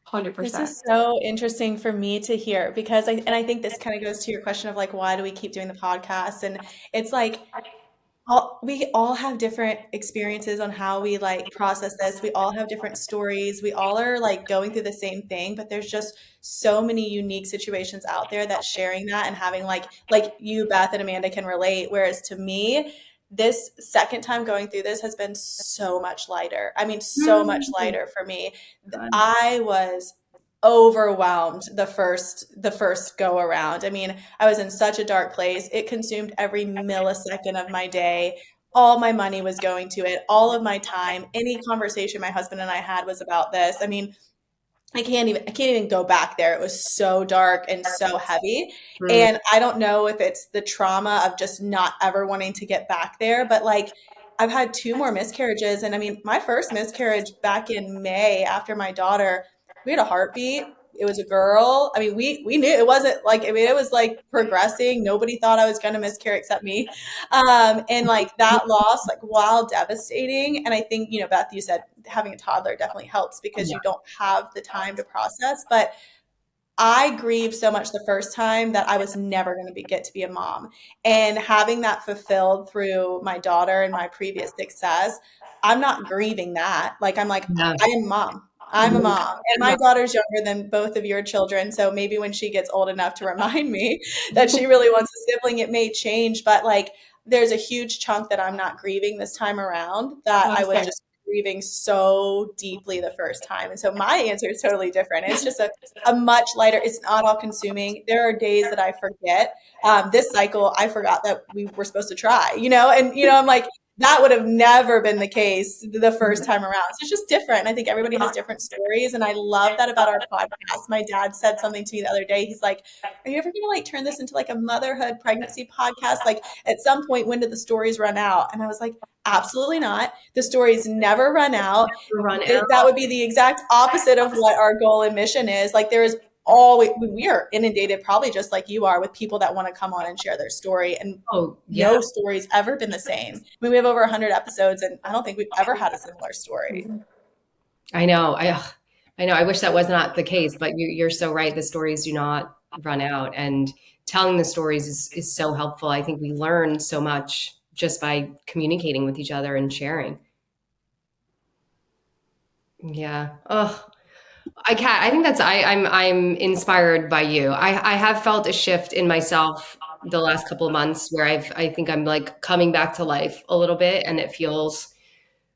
100%. This is so interesting for me to hear because I think this kind of goes to your question of like, why do we keep doing the podcast? And it's like, we all have different experiences on how we like process this. We all have different stories. We all are like going through the same thing, but there's just so many unique situations out there that sharing that and having like you, Beth, and Amanda can relate. Whereas to me, this second time going through this has been so much lighter. I mean, so much lighter for me. I was overwhelmed the first go around. I mean, I was in such a dark place. It consumed every millisecond of my day. All my money was going to it, all of my time. Any conversation my husband and I had was about this. I mean, I can't even go back there. It was so dark and so heavy. And I don't know if it's the trauma of just not ever wanting to get back there, but like I've had 2 more miscarriages. And I mean, my first miscarriage back in May after my daughter, we had a heartbeat. It was a girl. I mean, we knew it wasn't like, I mean, it was like progressing. Nobody thought I was going to miscarry except me. And like that loss, like while devastating. And I think, Beth, you said having a toddler definitely helps because you don't have the time to process. But I grieved so much the first time that I was never going to get to be a mom. And having that fulfilled through my daughter and my previous success, I'm not grieving that. Like, I'm like, I am mom. I'm a mom. And my daughter's younger than both of your children. So maybe when she gets old enough to remind me that she really wants a sibling, it may change. But like, there's a huge chunk that I'm not grieving this time around that I was just grieving so deeply the first time. And so my answer is totally different. It's just a much lighter, it's not all consuming. There are days that I forget. This cycle, I forgot that we were supposed to try, I'm like, that would have never been the case the first time around. So it's just different. I think everybody has different stories. And I love that about our podcast. My dad said something to me the other day. He's like, are you ever going to like turn this into like a motherhood pregnancy podcast? Like at some point, when did the stories run out? And I was like, absolutely not. The stories never run out. That would be the exact opposite of what our goal and mission is. Like there is always, we are inundated probably just like you are with people that want to come on and share their story, and no story's ever been the same. I mean, we have over 100 episodes and I don't think we've ever had a similar story. I know. I know. I wish that was not the case, but you're so right. The stories do not run out, and telling the stories is so helpful. I think we learn so much just by communicating with each other and sharing. Yeah. Oh, I think I'm inspired by you. I have felt a shift in myself the last couple of months where I think I'm like coming back to life a little bit, and it feels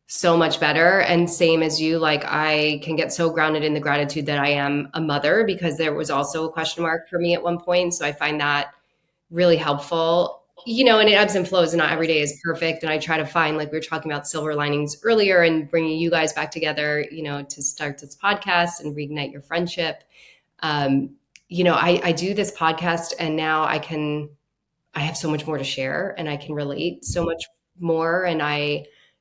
so much better. And same as you, like I can get so grounded in the gratitude that I am a mother, because there was also a question mark for me at one point. So I find that really helpful. and it ebbs and flows, and not every day is perfect. And I try to find, like we were talking about silver linings earlier, and bringing you guys back together, to start this podcast and reignite your friendship. I do this podcast, and now I have so much more to share, and I can relate so much more. And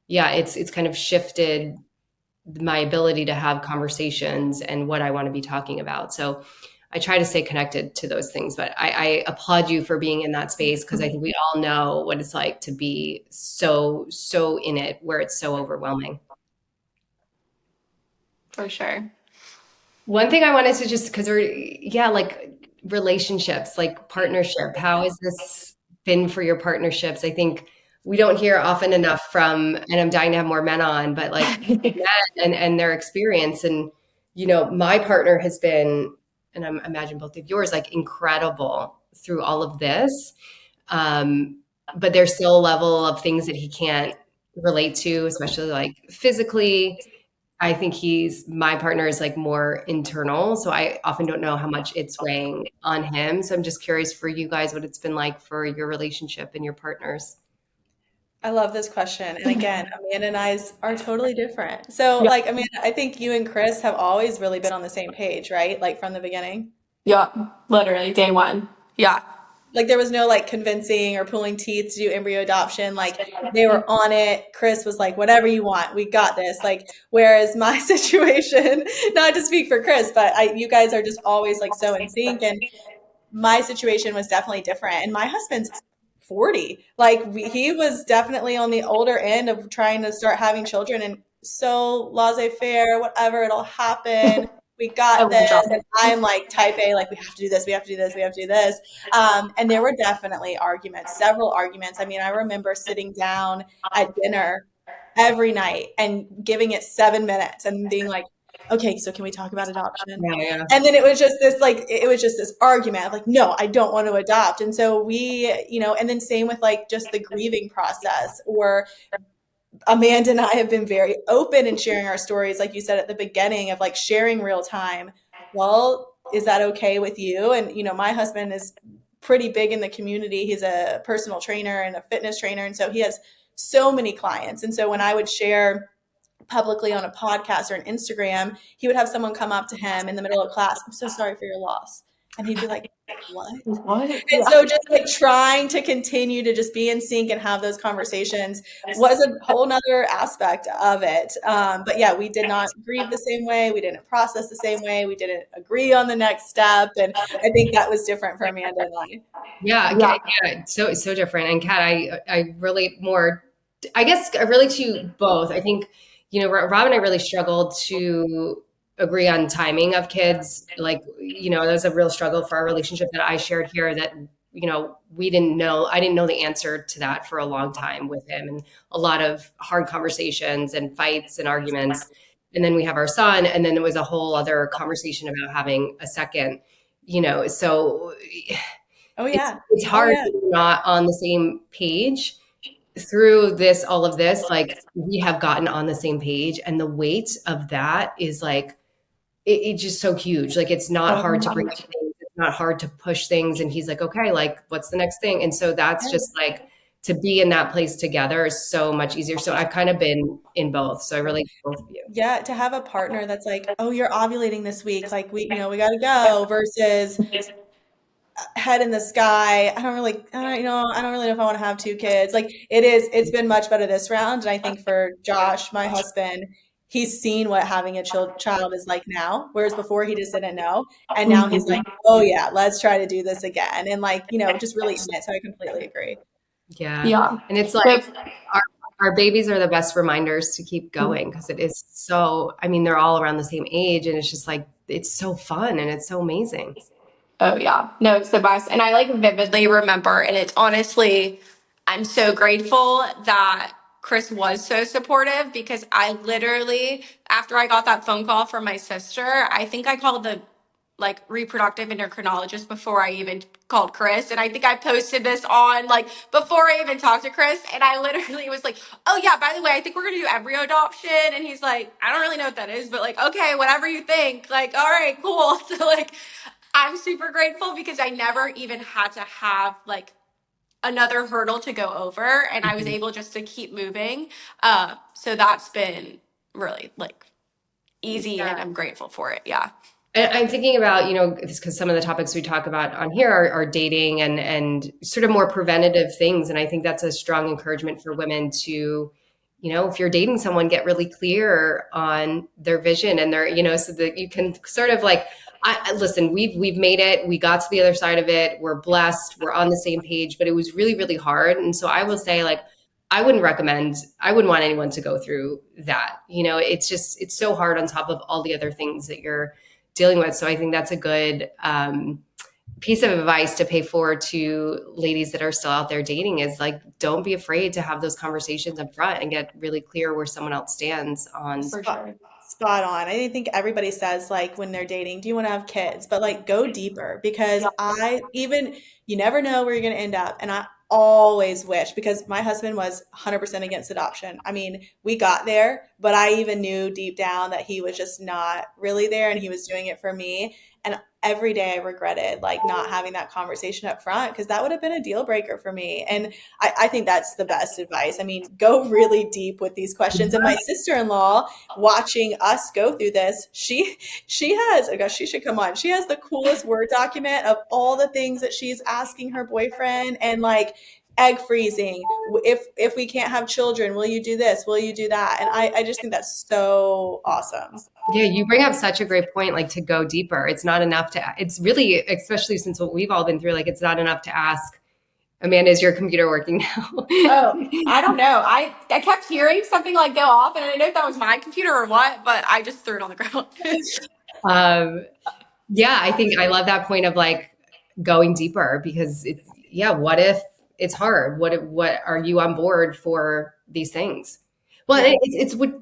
it's kind of shifted my ability to have conversations and what I want to be talking about. So I try to stay connected to those things, but I applaud you for being in that space, because I think we all know what it's like to be so in it, where it's so overwhelming. For sure. One thing I wanted to just, because like relationships, like partnership, how has this been for your partnerships? I think we don't hear often enough from, and I'm dying to have more men on, but like men and their experience. And, my partner has been, and I imagine both of yours, like incredible through all of this. But there's still a level of things that he can't relate to, especially like physically. I think my partner is like more internal. So I often don't know how much it's weighing on him. So I'm just curious for you guys, what it's been like for your relationship and your partners. I love this question. And again, Amanda and I's are totally different. So, Yeah. like, Amanda, I think you and Chris have always really been on the same page, right? Like from the beginning. Yeah. Literally day one. Yeah. Like there was no like convincing or pulling teeth to do embryo adoption. Like they were on it. Chris was like, whatever you want, we got this. Like, whereas my situation, not to speak for Chris, but you guys are just always like so in sync. And my situation was definitely different. And my husband's 40. Like he was definitely on the older end of trying to start having children, and so laissez-faire, whatever, it'll happen. We I got love this. And chocolate. I'm like type A, like we have to do this, we have to do this, we have to do this. And there were definitely arguments, several arguments. I mean, I remember sitting down at dinner every night and giving it 7 minutes and being like, okay, so can we talk about adoption? Yeah. And then it was just this argument of like, no, I don't want to adopt. And so and then same with like just the grieving process. Or Amanda and I have been very open in sharing our stories, like you said at the beginning, of like sharing real time. Well, is that okay with you? And my husband is pretty big in the community. He's a personal trainer and a fitness trainer, and so he has so many clients. And so when I would share publicly on a podcast or an Instagram, he would have someone come up to him in the middle of class, I'm so sorry for your loss. And he'd be like, what? What? And Yeah. so just like trying to continue to just be in sync and have those conversations was a whole nother aspect of it. But yeah, we did not grieve the same way. We didn't process the same way. We didn't agree on the next step. And I think that was different for Amanda and I. Yeah. So different. And Kat, I relate more. I guess I relate to you both. I think, Rob and I really struggled to agree on timing of kids. Like, that was a real struggle for our relationship that I shared here, that, we didn't know, I didn't know the answer to that for a long time with him, and a lot of hard conversations and fights and arguments. And then we have our son, and then there was a whole other conversation about having a second, so Oh yeah. it's Oh hard yeah. to be not on the same page through all of this. Like, we have gotten on the same page, and the weight of that is like, it's just so huge. Like, it's not hard to bring up things. It's not hard to push things. And he's like, okay, like, what's the next thing? And so that's just like, to be in that place together is so much easier. So I've kind of been in both. So I relate to both of you. Yeah, to have a partner that's like, oh, you're ovulating this week, like we got to go, versus head in the sky. I don't really, I don't really know if I want to have two kids. Like it's been much better this round. And I think for Josh, my husband, he's seen what having a child is like now, whereas before he just didn't know. And now he's like, oh yeah, let's try to do this again. And like, just really in it. So I completely agree. Yeah. Yeah. And it's like, our babies are the best reminders to keep going, because it is so, I mean, they're all around the same age, and it's just like, it's so fun and it's so amazing. Oh yeah. No, it's the best. And I like vividly remember, and it's honestly, I'm so grateful that Chris was so supportive, because I literally, after I got that phone call from my sister, I think I called the like reproductive endocrinologist before I even called Chris. And I think I posted this on like before I even talked to Chris. And I literally was like, oh yeah, by the way, I think we're gonna do embryo adoption. And he's like, I don't really know what that is, but like, okay, whatever you think. Like, all right, cool. So like I'm super grateful, because I never even had to have like another hurdle to go over, and I was able just to keep moving. So that's been really like easy, and I'm grateful for it. Yeah. And I'm thinking about, because some of the topics we talk about on here are dating and sort of more preventative things. And I think that's a strong encouragement for women to, if you're dating someone, get really clear on their vision and their, so that you can sort of like, listen, we've made it. We got to the other side of it. We're blessed. We're on the same page, but it was really, really hard. And so I will say, like, I wouldn't want anyone to go through that. It's so hard on top of all the other things that you're dealing with. So I think that's a good piece of advice to pay forward to ladies that are still out there dating is like, don't be afraid to have those conversations up front and get really clear where someone else stands on. For sure. Spot on. I think everybody says like when they're dating, do you want to have kids? But like go deeper because you never know where you're going to end up. And I always wish, because my husband was 100% against adoption. I mean, we got there, but I even knew deep down that he was just not really there and he was doing it for me. And every day I regretted like not having that conversation up front because that would have been a deal breaker for me. And I think that's the best advice. I mean, go really deep with these questions. And my sister-in-law watching us go through this, she has, oh gosh, she should come on. She has the coolest Word document of all the things that she's asking her boyfriend and like egg freezing. If we can't have children, will you do this? Will you do that? And I just think that's so awesome. Yeah, you bring up such a great point, like to go deeper. It's not enough it's really, especially since what we've all been through, like it's not enough to ask, Amanda, is your computer working now? Oh, I don't know. I kept hearing something like go off and I didn't know if that was my computer or what, but I just threw it on the ground. Yeah, I think I love that point of like going deeper because what if it's hard? What are you on board for these things? Well,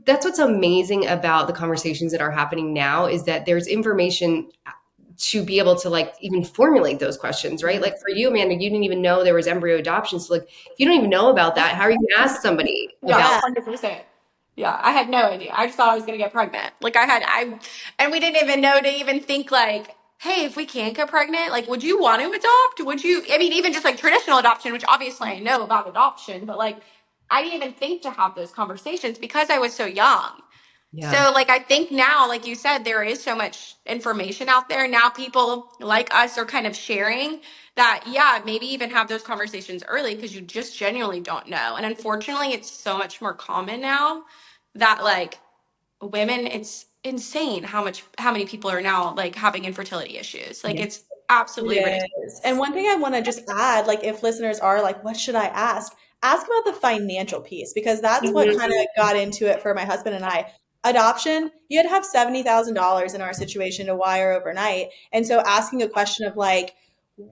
that's what's amazing about the conversations that are happening now is that there's information to be able to like even formulate those questions, right? Like for you, Amanda, you didn't even know there was embryo adoption. So like, if you don't even know about that, how are you going to ask somebody about 100%. Yeah, I had no idea. I just thought I was going to get pregnant. Like and we didn't even know to even think like, hey, if we can't get pregnant, like, would you want to adopt? I mean, even just like traditional adoption, which obviously I know about adoption, but like, I didn't even think to have those conversations because I was so young. Yeah. So like, I think now, like you said, there is so much information out there. Now people like us are kind of sharing that, maybe even have those conversations early because you just genuinely don't know. And unfortunately, it's so much more common now that like women, it's insane how many people are now like having infertility issues. Like it's absolutely ridiculous. And one thing I want to just add, like if listeners are like, what should I ask? Ask about the financial piece because that's what kind of got into it for my husband and I. Adoption, you had to have $70,000 in our situation to wire overnight. And so asking a question of like,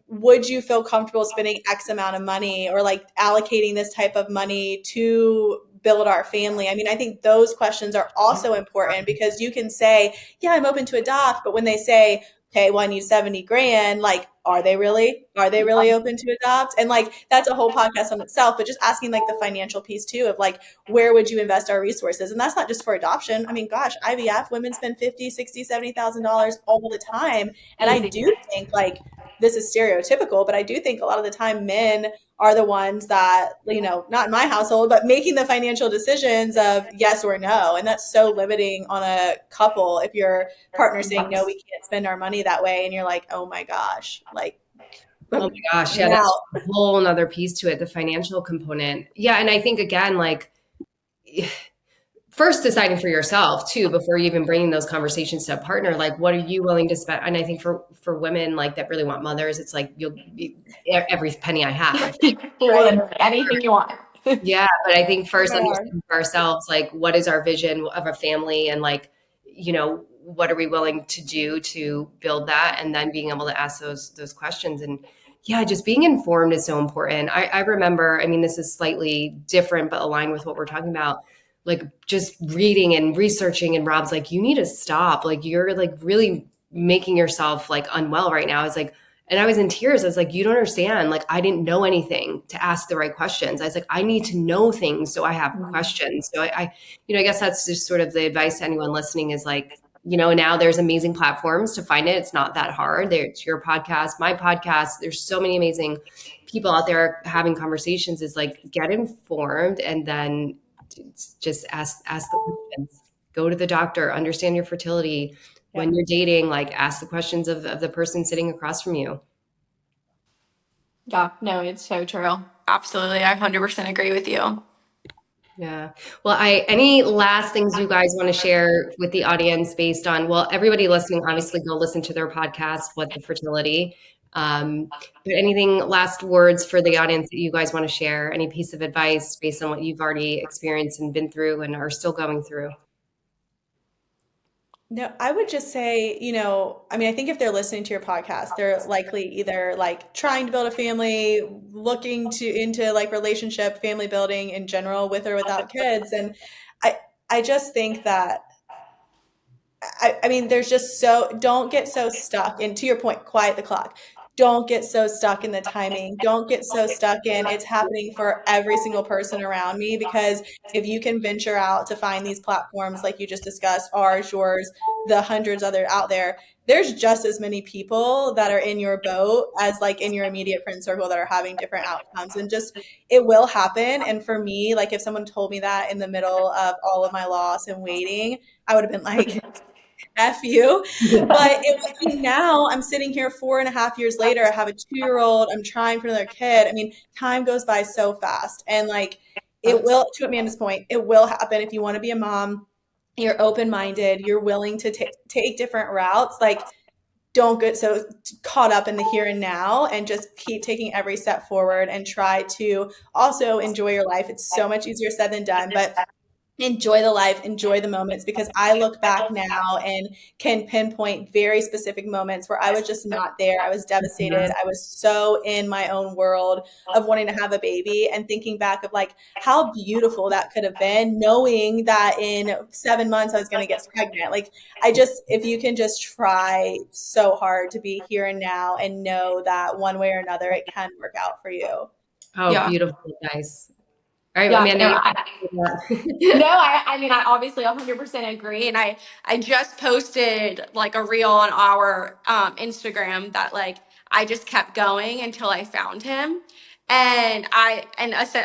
would you feel comfortable spending X amount of money or like allocating this type of money to build our family? I mean, I think those questions are also important because you can say, yeah, I'm open to adopt. But when they say, okay, well, I need 70 grand, like, are they really open to adopt? And like, that's a whole podcast on itself, but just asking like the financial piece too of like, where would you invest our resources? And that's not just for adoption. I mean, gosh, IVF, women spend $50,000, $60,000, $70,000 all the time. And I do think like, this is stereotypical, but I do think a lot of the time men are the ones that, not in my household, but making the financial decisions of yes or no. And that's so limiting on a couple. If your partner's saying, no, we can't spend our money that way. And you're like, oh my gosh, like, oh my gosh. Yeah. That's a whole nother piece to it. The financial component. Yeah. And I think again, like first deciding for yourself too, before you even bringing those conversations to a partner, like what are you willing to spend? And I think for women like that really want mothers, it's like every penny I have. Anything you want. Yeah. But I think first understanding for ourselves, like what is our vision of a family and like, what are we willing to do to build that? And then being able to ask those questions. And yeah, just being informed is so important. I remember, I mean, this is slightly different, but aligned with what we're talking about. Like just reading and researching and Rob's like, you need to stop. Like you're like really making yourself like unwell right now. It's like, and I was in tears. I was like, you don't understand. Like I didn't know anything to ask the right questions. I was like, I need to know things. So I have questions. So I guess that's just sort of the advice to anyone listening is like, now there's amazing platforms to find it. It's not that hard. There's your podcast, my podcast. There's so many amazing people out there having conversations. Is like, get informed and then just ask the questions. Go to the doctor, understand your fertility. When you're dating, like, ask the questions of the person sitting across from you. Yeah, no, it's so true. Absolutely. I 100% agree with you. Yeah. Well, any last things you guys want to share with the audience based on, well, everybody listening, obviously go listen to their podcast, What the Fertility. But anything, last words for the audience that you guys want to share? Any piece of advice based on what you've already experienced and been through and are still going through? No, I would just say, I think if they're listening to your podcast, they're likely either like trying to build a family, looking into like relationship, family building in general, with or without kids. And I just think that, there's just don't get so stuck. And to your point, quiet the clock. Don't get so stuck in the timing. Don't get so stuck in it's happening for every single person around me, because if you can venture out to find these platforms like you just discussed, ours, yours, the hundreds other out there, there's just as many people that are in your boat as like in your immediate friend circle that are having different outcomes, and just it will happen. And for me, like if someone told me that in the middle of all of my loss and waiting, I would have been like, F you. But now I'm sitting here 4.5 years later. I have a 2-year-old. I'm trying for another kid. Time goes by so fast. And like, it will, to Amanda's point, it will happen. If you want to be a mom, you're open-minded, you're willing to take different routes. Like, don't get so caught up in the here and now, and just keep taking every step forward and try to also enjoy your life. It's so much easier said than done, but enjoy the life, enjoy the moments, because I look back now and can pinpoint very specific moments where I was just not there. I was devastated. I was so in my own world of wanting to have a baby, and thinking back of like how beautiful that could have been, knowing that in 7 months I was going to get pregnant. Like, if you can just try so hard to be here and now and know that one way or another, it can work out for you. Oh, yeah. Beautiful. Nice. All right, yeah, Amanda. I obviously 100% agree. And I just posted like a reel on our Instagram that like I just kept going until I found him. And I said,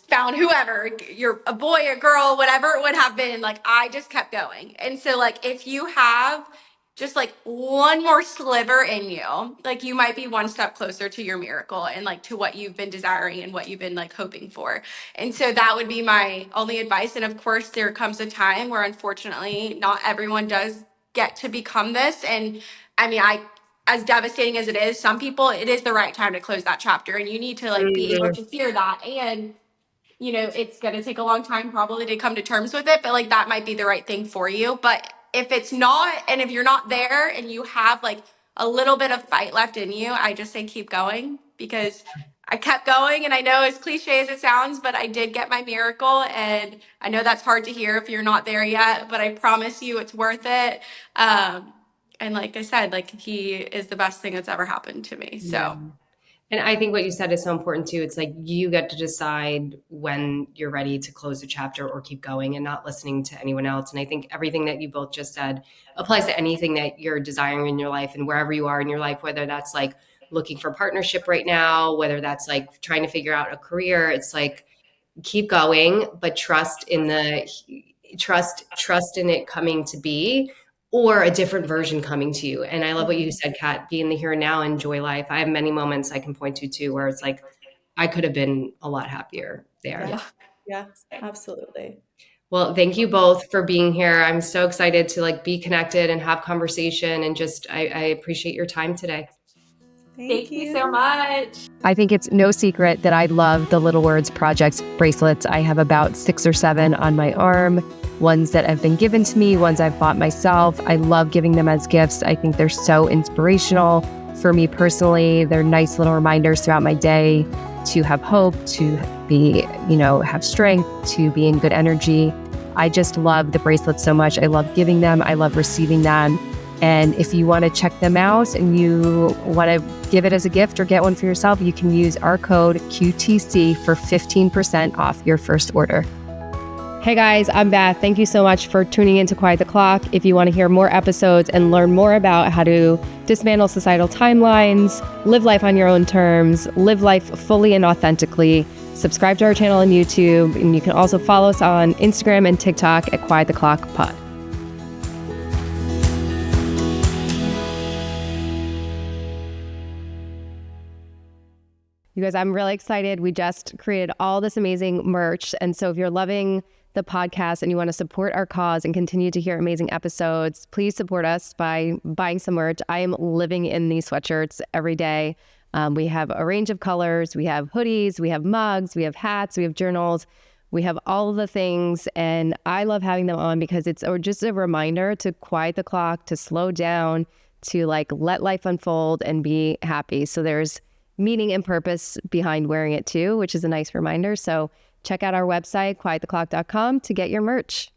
found whoever, you're a boy, a girl, whatever it would have been, like I just kept going. And so like if you have just like one more sliver in you, like you might be one step closer to your miracle and like to what you've been desiring and what you've been like hoping for. And so that would be my only advice. And of course, there comes a time where unfortunately not everyone does get to become this. And as devastating as it is, some people, it is the right time to close that chapter, and you need to like be able to hear that. And it's going to take a long time probably to come to terms with it, but like that might be the right thing for you. But if it's not, and if you're not there and you have like a little bit of fight left in you, I just say keep going, because I kept going. And I know as cliche as it sounds, but I did get my miracle. And I know that's hard to hear if you're not there yet, but I promise you it's worth it. And like I said, like he is the best thing that's ever happened to me. So. Yeah. And I think what you said is so important too. It's like you get to decide when you're ready to close a chapter or keep going, and not listening to anyone else. And I think everything that you both just said applies to anything that you're desiring in your life and wherever you are in your life, whether that's like looking for partnership right now, whether that's like trying to figure out a career. It's like, keep going, but trust in it coming to be, or a different version coming to you. And I love what you said, Kat, be in the here and now, enjoy life. I have many moments I can point to too, where it's like, I could have been a lot happier there. Yeah, absolutely. Well, thank you both for being here. I'm so excited to like be connected and have conversation, and just, I appreciate your time today. Thank you so much. I think it's no secret that I love the Little Words Project bracelets. I have about 6 or 7 on my arm, ones that have been given to me, ones I've bought myself. I love giving them as gifts. I think they're so inspirational for me personally. They're nice little reminders throughout my day to have hope, to be, have strength, to be in good energy. I just love the bracelets so much. I love giving them. I love receiving them. And if you want to check them out and you want to give it as a gift or get one for yourself, you can use our code QTC for 15% off your first order. Hey guys, I'm Beth. Thank you so much for tuning in to Quiet the Clock. If you want to hear more episodes and learn more about how to dismantle societal timelines, live life on your own terms, live life fully and authentically, subscribe to our channel on YouTube, and you can also follow us on Instagram and TikTok at Quiet the Clock Pod. You guys, I'm really excited. We just created all this amazing merch. And so if you're loving the podcast and you want to support our cause and continue to hear amazing episodes, please support us by buying some merch. I am living in these sweatshirts every day. We have a range of colors. We have hoodies, we have mugs, we have hats, we have journals. We have all of the things. And I love having them on because it's just a reminder to quiet the clock, to slow down, to like let life unfold and be happy. So there's meaning and purpose behind wearing it too, which is a nice reminder. So check out our website, quiettheclock.com, to get your merch.